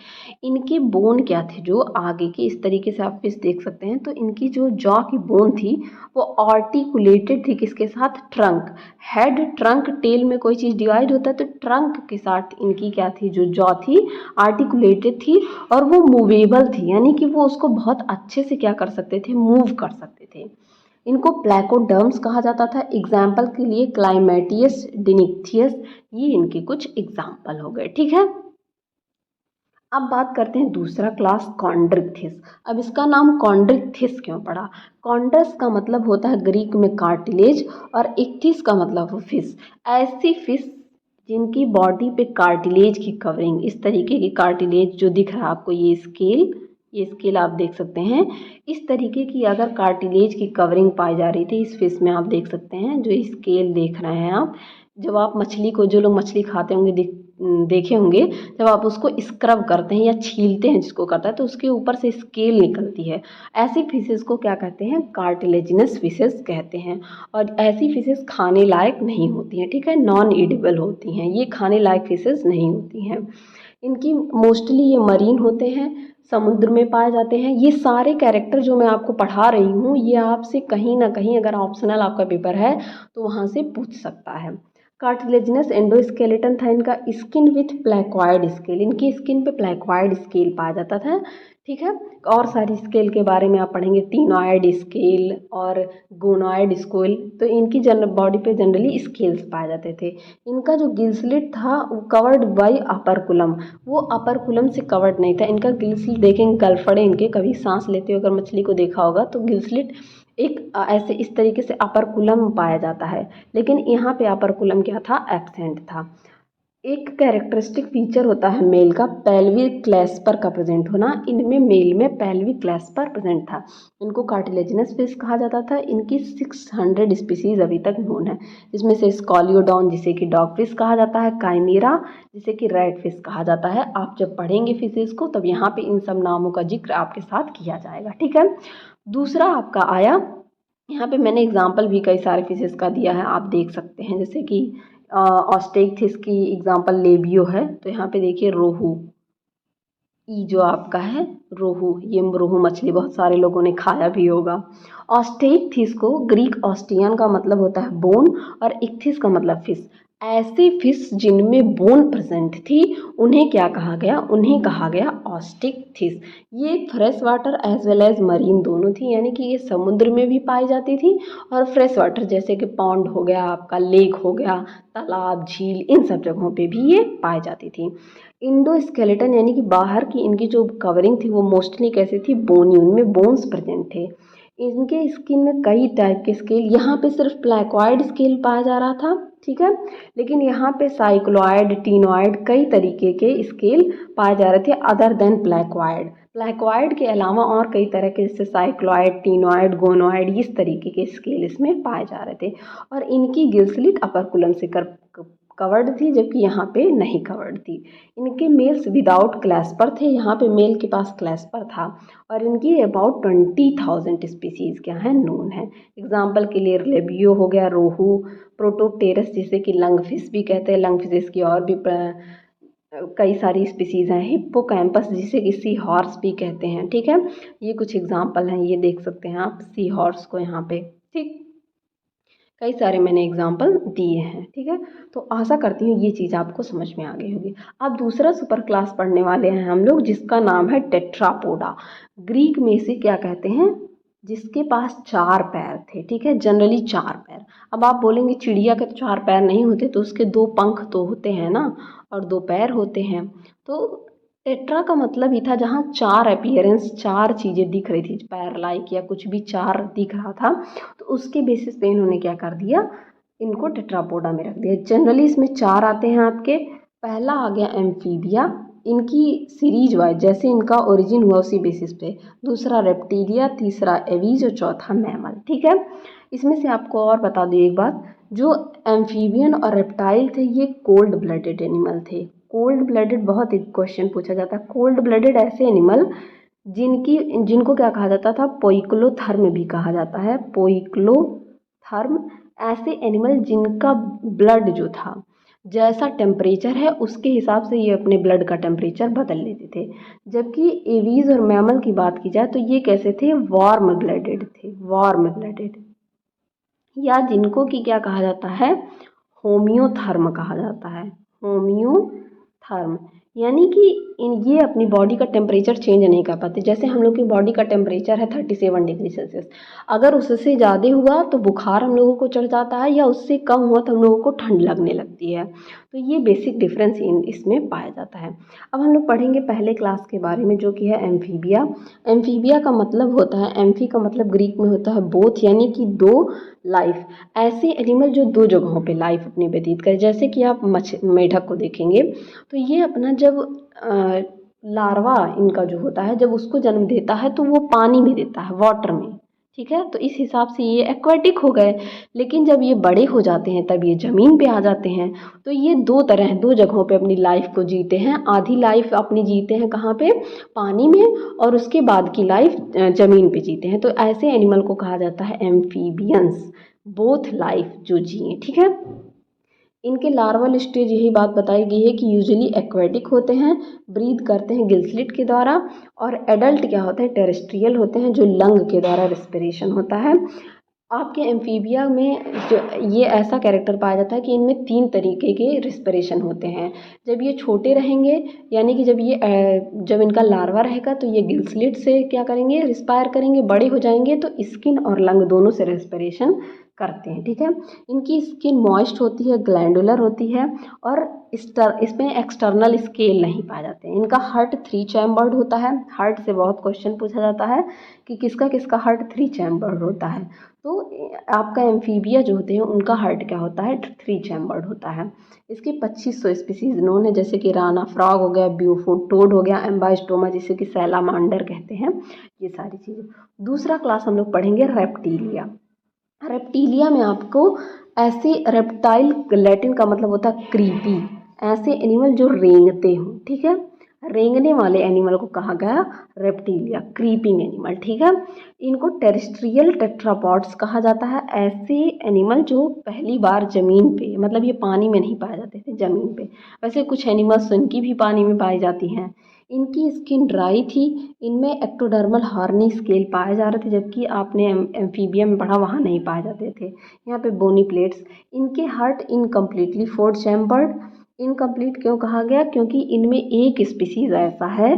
इनके बोन क्या थे? जो आगे के इस तरीके से आप फिश देख सकते हैं, तो इनकी जो जॉ की बोन थी वो आर्टिकुलेटेड थी किसके साथ? ट्रंक। हेड, ट्रंक, टेल में कोई चीज़ डिवाइड होता है तो ट्रंक के साथ इनकी क्या थी? जो जॉ थी आर्टिकुलेटेड थी, और वो मूवेबल थी, यानी कि वो उसको बहुत अच्छे से क्या कर सकते थे? मूव कर सकते थे। इनको प्लैकोडर्म्स कहा जाता था। एग्जाम्पल के लिए क्लाइमेटियस, डिनिक्थियस, ये इनके कुछ एग्जाम्पल हो गए। ठीक है, अब बात करते हैं दूसरा क्लास, कॉन्ड्रिक्थिस। अब इसका नाम कॉन्ड्रिक्थिस क्यों पड़ा? कॉन्ड्रस का मतलब होता है ग्रीक में कार्टिलेज, और इक्थिस का मतलब हो फिश। ऐसी फिश जिनकी बॉडी पे कार्टिलेज की कवरिंग, इस तरीके की कार्टिलेज जो दिख रहा है आपको, ये स्केल आप देख सकते हैं। इस तरीके की अगर कार्टिलेज की कवरिंग पाई जा रही थी इस फिश में, आप देख सकते हैं जो स्केल देख रहे हैं आप। जब आप मछली को, जो लोग मछली खाते होंगे देखे होंगे, जब आप उसको स्क्रब करते हैं या छीलते हैं, जिसको करता है, तो उसके ऊपर से स्केल निकलती है। ऐसी फिशेस को क्या कहते हैं? कार्टिलेजिनस फिशेस कहते हैं। और ऐसी फिशेस खाने लायक नहीं होती हैं। ठीक है, नॉन ईडेबल होती हैं, ये खाने लायक फिशेस नहीं होती हैं। इनकी मोस्टली ये मरीन होते हैं, समुद्र में पाए जाते हैं। ये सारे कैरेक्टर जो मैं आपको पढ़ा रही हूँ, ये आपसे कहीं ना कहीं अगर ऑप्शनल आपका पेपर है तो वहाँ से पूछ सकता है। कार्टिलेजिनस एंडोस्केलेटन था इनका। स्किन विथ प्लैक्वाइड स्केल, इनकी स्किन पे प्लैक्वाइड स्केल पाया जाता था। ठीक है, और सारी स्केल के बारे में आप पढ़ेंगे, टीनॉइड स्केल और गोनॉइड स्केल। तो इनकी बॉडी पे जनरली स्केल्स पाए जाते थे। इनका जो गिल्सलेट था वो कवर्ड बाई अपरकुलम, वो अपरकुलम से कवर्ड नहीं था। इनका गिल्सलेट देखेंगे, गलफड़े इनके, कभी सांस लेते हुए अगर मछली को देखा होगा तो गिल्सलेट एक ऐसे इस तरीके से अपरकुलम पाया जाता है, लेकिन यहाँ पे अपरकुलम क्या था? एब्सेंट था। एक कैरेक्टरिस्टिक फीचर होता है मेल का, पेल्विक क्लैस्पर का प्रेजेंट होना। इनमें मेल में पेल्विक क्लैस्पर प्रेजेंट था। इनको कार्टिलेजिनस फिश कहा जाता था। इनकी 600 स्पीसीज अभी तक नोन है, जिसमें से स्कॉलियोडॉन जिसे कि डॉग फिश कहा जाता है, काइमेरा जिसे कि रेड फिश कहा जाता है। आप जब पढ़ेंगे फिशेज को तब यहाँ पे इन सब नामों का जिक्र आपके साथ किया जाएगा। ठीक है, दूसरा आपका आया, यहाँ पे मैंने एग्जाम्पल भी कई सारे फिशेस का दिया है, आप देख सकते हैं। जैसे कि ऑस्टेक्थिस की एग्जाम्पल लेबियो है, तो यहाँ पे देखिए रोहू, ई जो आपका है रोहू, ये रोहू मछली बहुत सारे लोगों ने खाया भी होगा। ऑस्टेक्थिस को ग्रीक ऑस्टियन का मतलब होता है बोन, और इक्थिस का मतलब फिश। ऐसी फिश जिनमें बोन प्रेजेंट थी उन्हें क्या कहा गया? उन्हें कहा गया ऑस्टिक्थिस। ये fresh water as well as marine दोनों थी, यानी कि ये समुद्र में भी पाई जाती थी और फ्रेश वाटर जैसे कि पॉन्ड हो गया आपका, लेक हो गया, तालाब, झील, इन सब जगहों पे भी ये पाई जाती थी। इंडोस्केलेटन यानी कि बाहर की इनकी जो कवरिंग थी वो मोस्टली कैसे थी? बोनी, उनमें बोन्स प्रेजेंट थे। इनके स्किन में कई टाइप के स्केल, यहाँ पे सिर्फ प्लैक्वाइड स्केल पाया जा रहा था। ठीक है, लेकिन यहाँ पे साइक्लॉइड, टीनॉइड, कई तरीके के स्केल पाए जा रहे थे अदर देन प्लैक्वाइड। प्लैक्वाइड के अलावा और कई तरह के, जैसे साइक्लॉइड, टीनॉइड, गोनॉइड, इस तरीके के स्केल इसमें पाए जा रहे थे। और इनकी गिल्सलिट अपरकुलम से कवर्ड थी, जबकि यहाँ पे नहीं कवर्ड थी। इनके मेल्स विदाउट क्लैस्पर थे, यहाँ पे मेल के पास क्लैस्पर था। और इनकी अबाउट 20,000 स्पीसीज़ क्या हैं, नोन है। एग्जाम्पल के लिए लेबियो हो गया, रोहू, प्रोटोप्टेरस जिसे कि लंगफिश भी कहते हैं, लंगफिश की और भी कई सारी स्पीसीज़ हैं। हिप्पोकैम्पस जिसे कि सी हॉर्स भी कहते हैं, ठीक है। ये कुछ एग्जाम्पल हैं, ये देख सकते हैं आप सी हॉर्स को यहाँ पे, ठीक। कई सारे मैंने एग्जाम्पल दिए हैं, ठीक है। तो आशा करती हूँ ये चीज़ आपको समझ में आ गई होगी। अब दूसरा सुपर क्लास पढ़ने वाले हैं हम लोग, जिसका नाम है टेट्रापोडा। ग्रीक में इसे क्या कहते हैं, जिसके पास 4 पैर थे, ठीक है, जनरली 4 पैर। अब आप बोलेंगे चिड़िया के तो 4 पैर नहीं होते, तो उसके 2 पंख तो होते हैं ना, और 2 पैर होते हैं। तो टेट्रा का मतलब ही था जहाँ 4 अपीयरेंस, 4 चीज़ें दिख रही थी, पैर लाइक या कुछ भी 4 दिख रहा था, तो उसके बेसिस पे इन्होंने क्या कर दिया, इनको टेट्रापोडा में रख दिया। जनरली इसमें 4 आते हैं आपके। पहला आ गया एम्फीबिया, इनकी सीरीज वाइज जैसे इनका ओरिजिन हुआ उसी बेसिस पे। दूसरा रेप्टिलिया, तीसरा एवीज और चौथा मैमल, ठीक है। इसमें से आपको और बता दूँ एक बात, जो एम्फीबियन और रेप्टाइल थे ये कोल्ड ब्लडेड एनिमल थे। कोल्ड ब्लडेड बहुत एक क्वेश्चन पूछा जाता है। कोल्ड ब्लडेड ऐसे एनिमल जिनको क्या कहा जाता था, पोइक्लोथर्म भी कहा जाता है, पोइक्लोथर्म। ऐसे एनिमल जिनका ब्लड जो था, जैसा टेम्परेचर है उसके हिसाब से ये अपने ब्लड का टेम्परेचर बदल लेते थे। जबकि एवीज और मैमल की बात की जाए तो ये कैसे थे, वार्म ब्लडेड थे, वार्म ब्लडेड, या जिनको कि क्या कहा जाता है, होम्योथर्म कहा जाता है, होम्योथर्म। यानी कि ये अपनी बॉडी का टेम्परेचर चेंज नहीं कर पाते। जैसे हम लोग की बॉडी का टेम्परेचर है 37 डिग्री सेल्सियस, अगर उससे ज़्यादा हुआ तो बुखार हम लोगों को चढ़ जाता है, या उससे कम हुआ तो हम लोगों को ठंड लगने लगती है। तो ये बेसिक डिफरेंस इसमें पाया जाता है। अब हम लोग पढ़ेंगे पहले क्लास के बारे में, जो कि है एम्फीबिया। एम्फीबिया का मतलब होता है, एम्फी का मतलब ग्रीक में होता है बोथ, यानी कि 2, लाइफ। ऐसे एनिमल जो 2 जगहों पे लाइफ अपनी व्यतीत करे। जैसे कि आप मेढक को देखेंगे तो ये अपना जब लार्वा इनका जो होता है, जब उसको जन्म देता है तो वो पानी में देता है, वाटर में, ठीक है। तो इस हिसाब से ये एक्वाटिक हो गए। लेकिन जब ये बड़े हो जाते हैं तब ये ज़मीन पे आ जाते हैं। तो ये 2 जगहों पे अपनी लाइफ को जीते हैं। आधी लाइफ अपनी जीते हैं कहाँ पे, पानी में, और उसके बाद की लाइफ ज़मीन पे जीते हैं। तो ऐसे एनिमल को कहा जाता है एम्फीबियंस, बोथ लाइफ जो जिए, ठीक है। इनके लार्वल स्टेज यही बात बताई गई है कि यूजुअली एक्वेटिक होते हैं, ब्रीथ करते हैं गिल स्लिट के द्वारा, और एडल्ट क्या होते हैं, टेरेस्ट्रियल होते हैं, जो लंग के द्वारा रिस्पिरेशन होता है। आपके एम्फीबिया में जो ये ऐसा कैरेक्टर पाया जाता है कि इनमें 3 तरीके के रिस्पिरेशन होते हैं। जब ये छोटे रहेंगे, यानी कि जब इनका लार्वा रहेगा तो ये गिल स्लिट से क्या करेंगे, रिस्पायर करेंगे। बड़े हो जाएंगे तो स्किन और लंग दोनों से रिस्पिरेशन करते हैं, ठीक है। इनकी स्किन मॉइस्ट होती है, ग्लैंडुलर होती है, और इसमें एक्सटर्नल स्केल नहीं पाए जाते हैं। इनका हार्ट 3 चैम्बर्ड होता है। हार्ट से बहुत क्वेश्चन पूछा जाता है कि किसका किसका हार्ट 3 चैम्बर्ड होता है। तो आपका एम्फीबिया जो होते हैं उनका हार्ट क्या होता है, 3 चैम्बर्ड होता है। इसके 2500 स्पीसीज नोन है, जैसे कि राना फ्रॉग हो गया, ब्यूफोर्ड टोड हो गया, एम्बाइस्टोमा जिसे कि सैलामांडर कहते हैं, ये सारी चीज़ें। दूसरा क्लास हम लोग पढ़ेंगे रेप्टिलिया। रेप्टिलिया में आपको ऐसे रेप्टाइल, लैटिन का मतलब होता है क्रीपी, ऐसे एनिमल जो रेंगते हो, ठीक है। रेंगने वाले एनिमल को कहा गया रेप्टिलिया, क्रीपिंग एनिमल, ठीक है। इनको टेरेस्ट्रियल टेट्रापॉड्स कहा जाता है। ऐसे एनिमल जो पहली बार ज़मीन पे, मतलब ये पानी में नहीं पाए जाते थे, ज़मीन पे। वैसे कुछ एनिमल्स इनकी भी पानी में पाई जाती हैं। इनकी स्किन ड्राई थी, इनमें एक्टोडर्मल हॉर्नी स्केल पाए जा रहे थे, जबकि आपने एम्फीबिया में पढ़ा वहाँ नहीं पाए जाते थे। यहाँ पे बोनी प्लेट्स। इनके हार्ट इनकम्प्लीटली 4 चैम्बर्ड। इनकम्प्लीट क्यों कहा गया, क्योंकि इनमें एक स्पीसीज ऐसा है,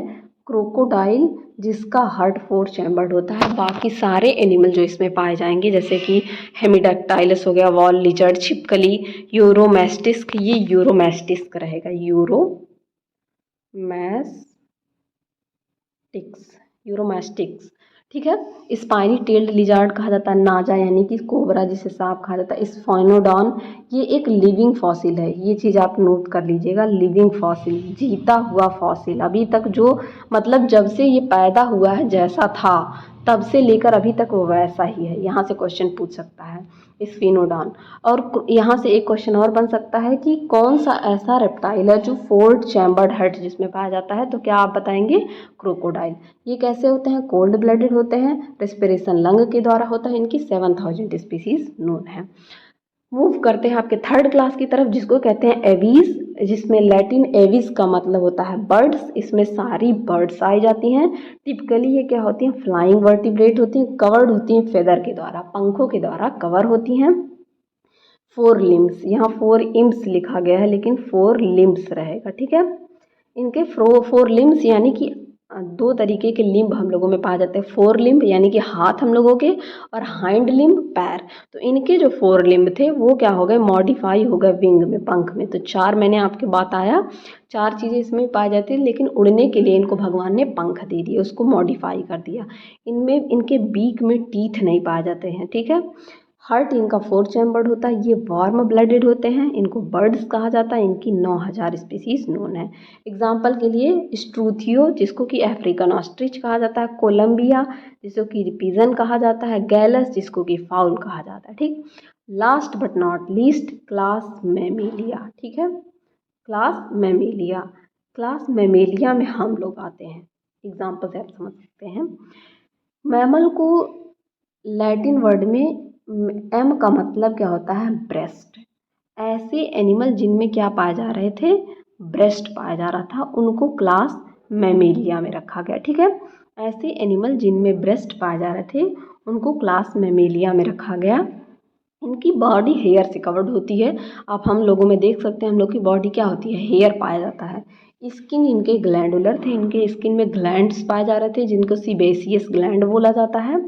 क्रोकोडाइल, जिसका हार्ट 4 चैम्बर्ड होता है। बाकी सारे एनिमल जो इसमें पाए जाएंगे, जैसे कि हेमिडक्टाइलस हो गया, वॉल लिजर्ड, छिपकली, यूरोमेस्टिस्क, ये यूरोमेस्टिस्क रहेगा, यूरोमेस्टिक्स, ठीक है। स्पाइनी टेल्ड लिजार्ड कहा जाता है, नाजा यानी कि कोबरा जिसे सांप कहा जाता है, स्फाइनोडॉन, ये एक लिविंग फॉसिल है। ये चीज़ आप नोट कर लीजिएगा, लिविंग फॉसिल, जीता हुआ फॉसिल। अभी तक जो, मतलब जब से ये पैदा हुआ है जैसा था तब से लेकर अभी तक वो वैसा ही है। यहाँ से क्वेश्चन पूछ सकता है। स्फिनोडॉन। और यहाँ से एक क्वेश्चन और बन सकता है कि कौन सा ऐसा रेप्टाइल है जो 4 चैम्बर्ड हेड जिसमें पाया जाता है, तो क्या आप बताएंगे? क्रोकोडाइल। ये कैसे होते हैं? कोल्ड ब्लडेड होते हैं, रेस्पिरेशन लंग के द्वारा होता है, इनकी 7000 स्पीसीज नोन है। मूव करते हैं आपके थर्ड क्लास की तरफ, जिसको कहते हैं एवीज, जिसमें लैटिन एविस का मतलब होता है बर्ड्स। इसमें सारी बर्ड्स आई जाती हैं। टिपिकली ये क्या होती हैं? फ्लाइंग वर्टिब्रेट होती हैं, कवर्ड होती हैं फेदर के द्वारा, पंखों के द्वारा कवर होती हैं। 4 लिम्स, यहाँ 4 इम्स लिखा गया है लेकिन 4 लिम्स रहेगा, ठीक है। इनके 4 लिम्स यानी कि 2 तरीके के लिम्ब हम लोगों में पाए जाते हैं। 4 लिम्ब यानी कि हाथ हम लोगों के, और हाइंड लिम्ब पैर। तो इनके जो 4 लिम्ब थे वो क्या हो गए? मॉडिफाई हो गए विंग में, पंख में। तो 4 मैंने आपके बात आया, 4 चीज़ें इसमें पाई जाती हैं, लेकिन उड़ने के लिए इनको भगवान ने पंख दे दिए, उसको मॉडिफाई कर दिया। इनमें इनके बीक में टीथ नहीं पाए जाते हैं, ठीक है। हार्ट इनका 4 चैम्बर्ड होता है। ये वार्म ब्लडेड होते हैं, इनको बर्ड्स कहा जाता है। इनकी 9000 स्पीसीज नोन है। एग्जाम्पल के लिए स्ट्रूथियो, जिसको कि अफ्रीकन ऑस्ट्रिच कहा जाता है, कोलंबिया जिसको कि पिजन कहा जाता है, गैलस जिसको कि फाउल कहा जाता है, ठीक। Last but not least, class Mammalia, ठीक है। क्लास मैमेलिया, क्लास मैमेलिया में हम लोग आते हैं। एग्जाम्पल से आप समझ सकते हैं। मैमल को लैटिन वर्ड में एम का मतलब क्या होता है? ब्रेस्ट। ऐसे एनिमल जिनमें क्या पाए जा रहे थे? ब्रेस्ट पाया जा रहा था, उनको क्लास मैमेलिया में रखा गया, ठीक है। ऐसे एनिमल जिनमें ब्रेस्ट पाए जा रहे थे उनको क्लास मैमेलिया में रखा गया। इनकी बॉडी हेयर से कवर्ड होती है। आप हम लोगों में देख सकते हैं, हम लोग की बॉडी क्या होती है? हेयर पाया जाता है। स्किन इनके ग्लैंडुलर थे, इनके स्किन में ग्लैंड्स पाए जा रहे थे जिनको सीबेसियस ग्लैंड बोला जाता है।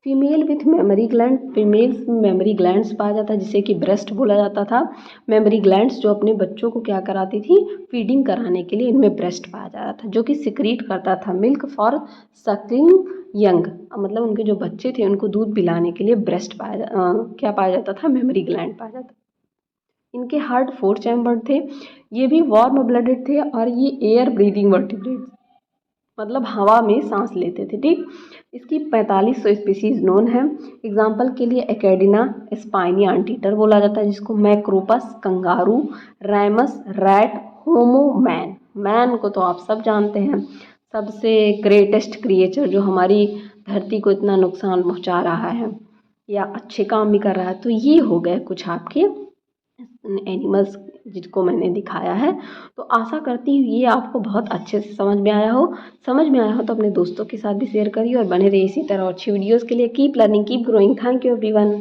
Female with memory gland, females में मेमोरी ग्लैंड्स पाया जाता है जिसे कि ब्रेस्ट बोला जाता था। मेमोरी ग्लैंड्स जो अपने बच्चों को क्या कराती थी? फीडिंग कराने के लिए इनमें ब्रेस्ट पाया जा रहा था, जो कि सिक्रीट करता था मिल्क फॉर सकिंग यंग, मतलब उनके जो बच्चे थे उनको दूध पिलाने के लिए ब्रेस्ट क्या पाया जाता था? मेमोरी ग्लैंड पाया जाता था। इनके हार्ट 4 चैम्बर्ड थे। ये भी वार्म ब्लडेड थे और ये एयर ब्रीदिंग वर्टिब्रेट, मतलब हवा में सांस लेते थे, ठीक। इसकी 4500 स्पीसीज नोन है। एग्जाम्पल के लिए एकेडिना स्पाइनी एंटीटर बोला जाता है, जिसको मैक्रोपस, कंगारू, रैमस, रैट, होमो मैन। मैन को तो आप सब जानते हैं, सबसे ग्रेटेस्ट क्रिएचर जो हमारी धरती को इतना नुकसान पहुंचा रहा है या अच्छे काम भी कर रहा है। तो ये हो गए कुछ आपके एनिमल्स जिसको मैंने दिखाया है। तो आशा करती हूँ ये आपको बहुत अच्छे से समझ में आया हो। समझ में आया हो तो अपने दोस्तों के साथ भी शेयर करिए और बने रहिए इसी तरह अच्छी वीडियोज़ के लिए। Keep learning, keep growing. Thank you everyone.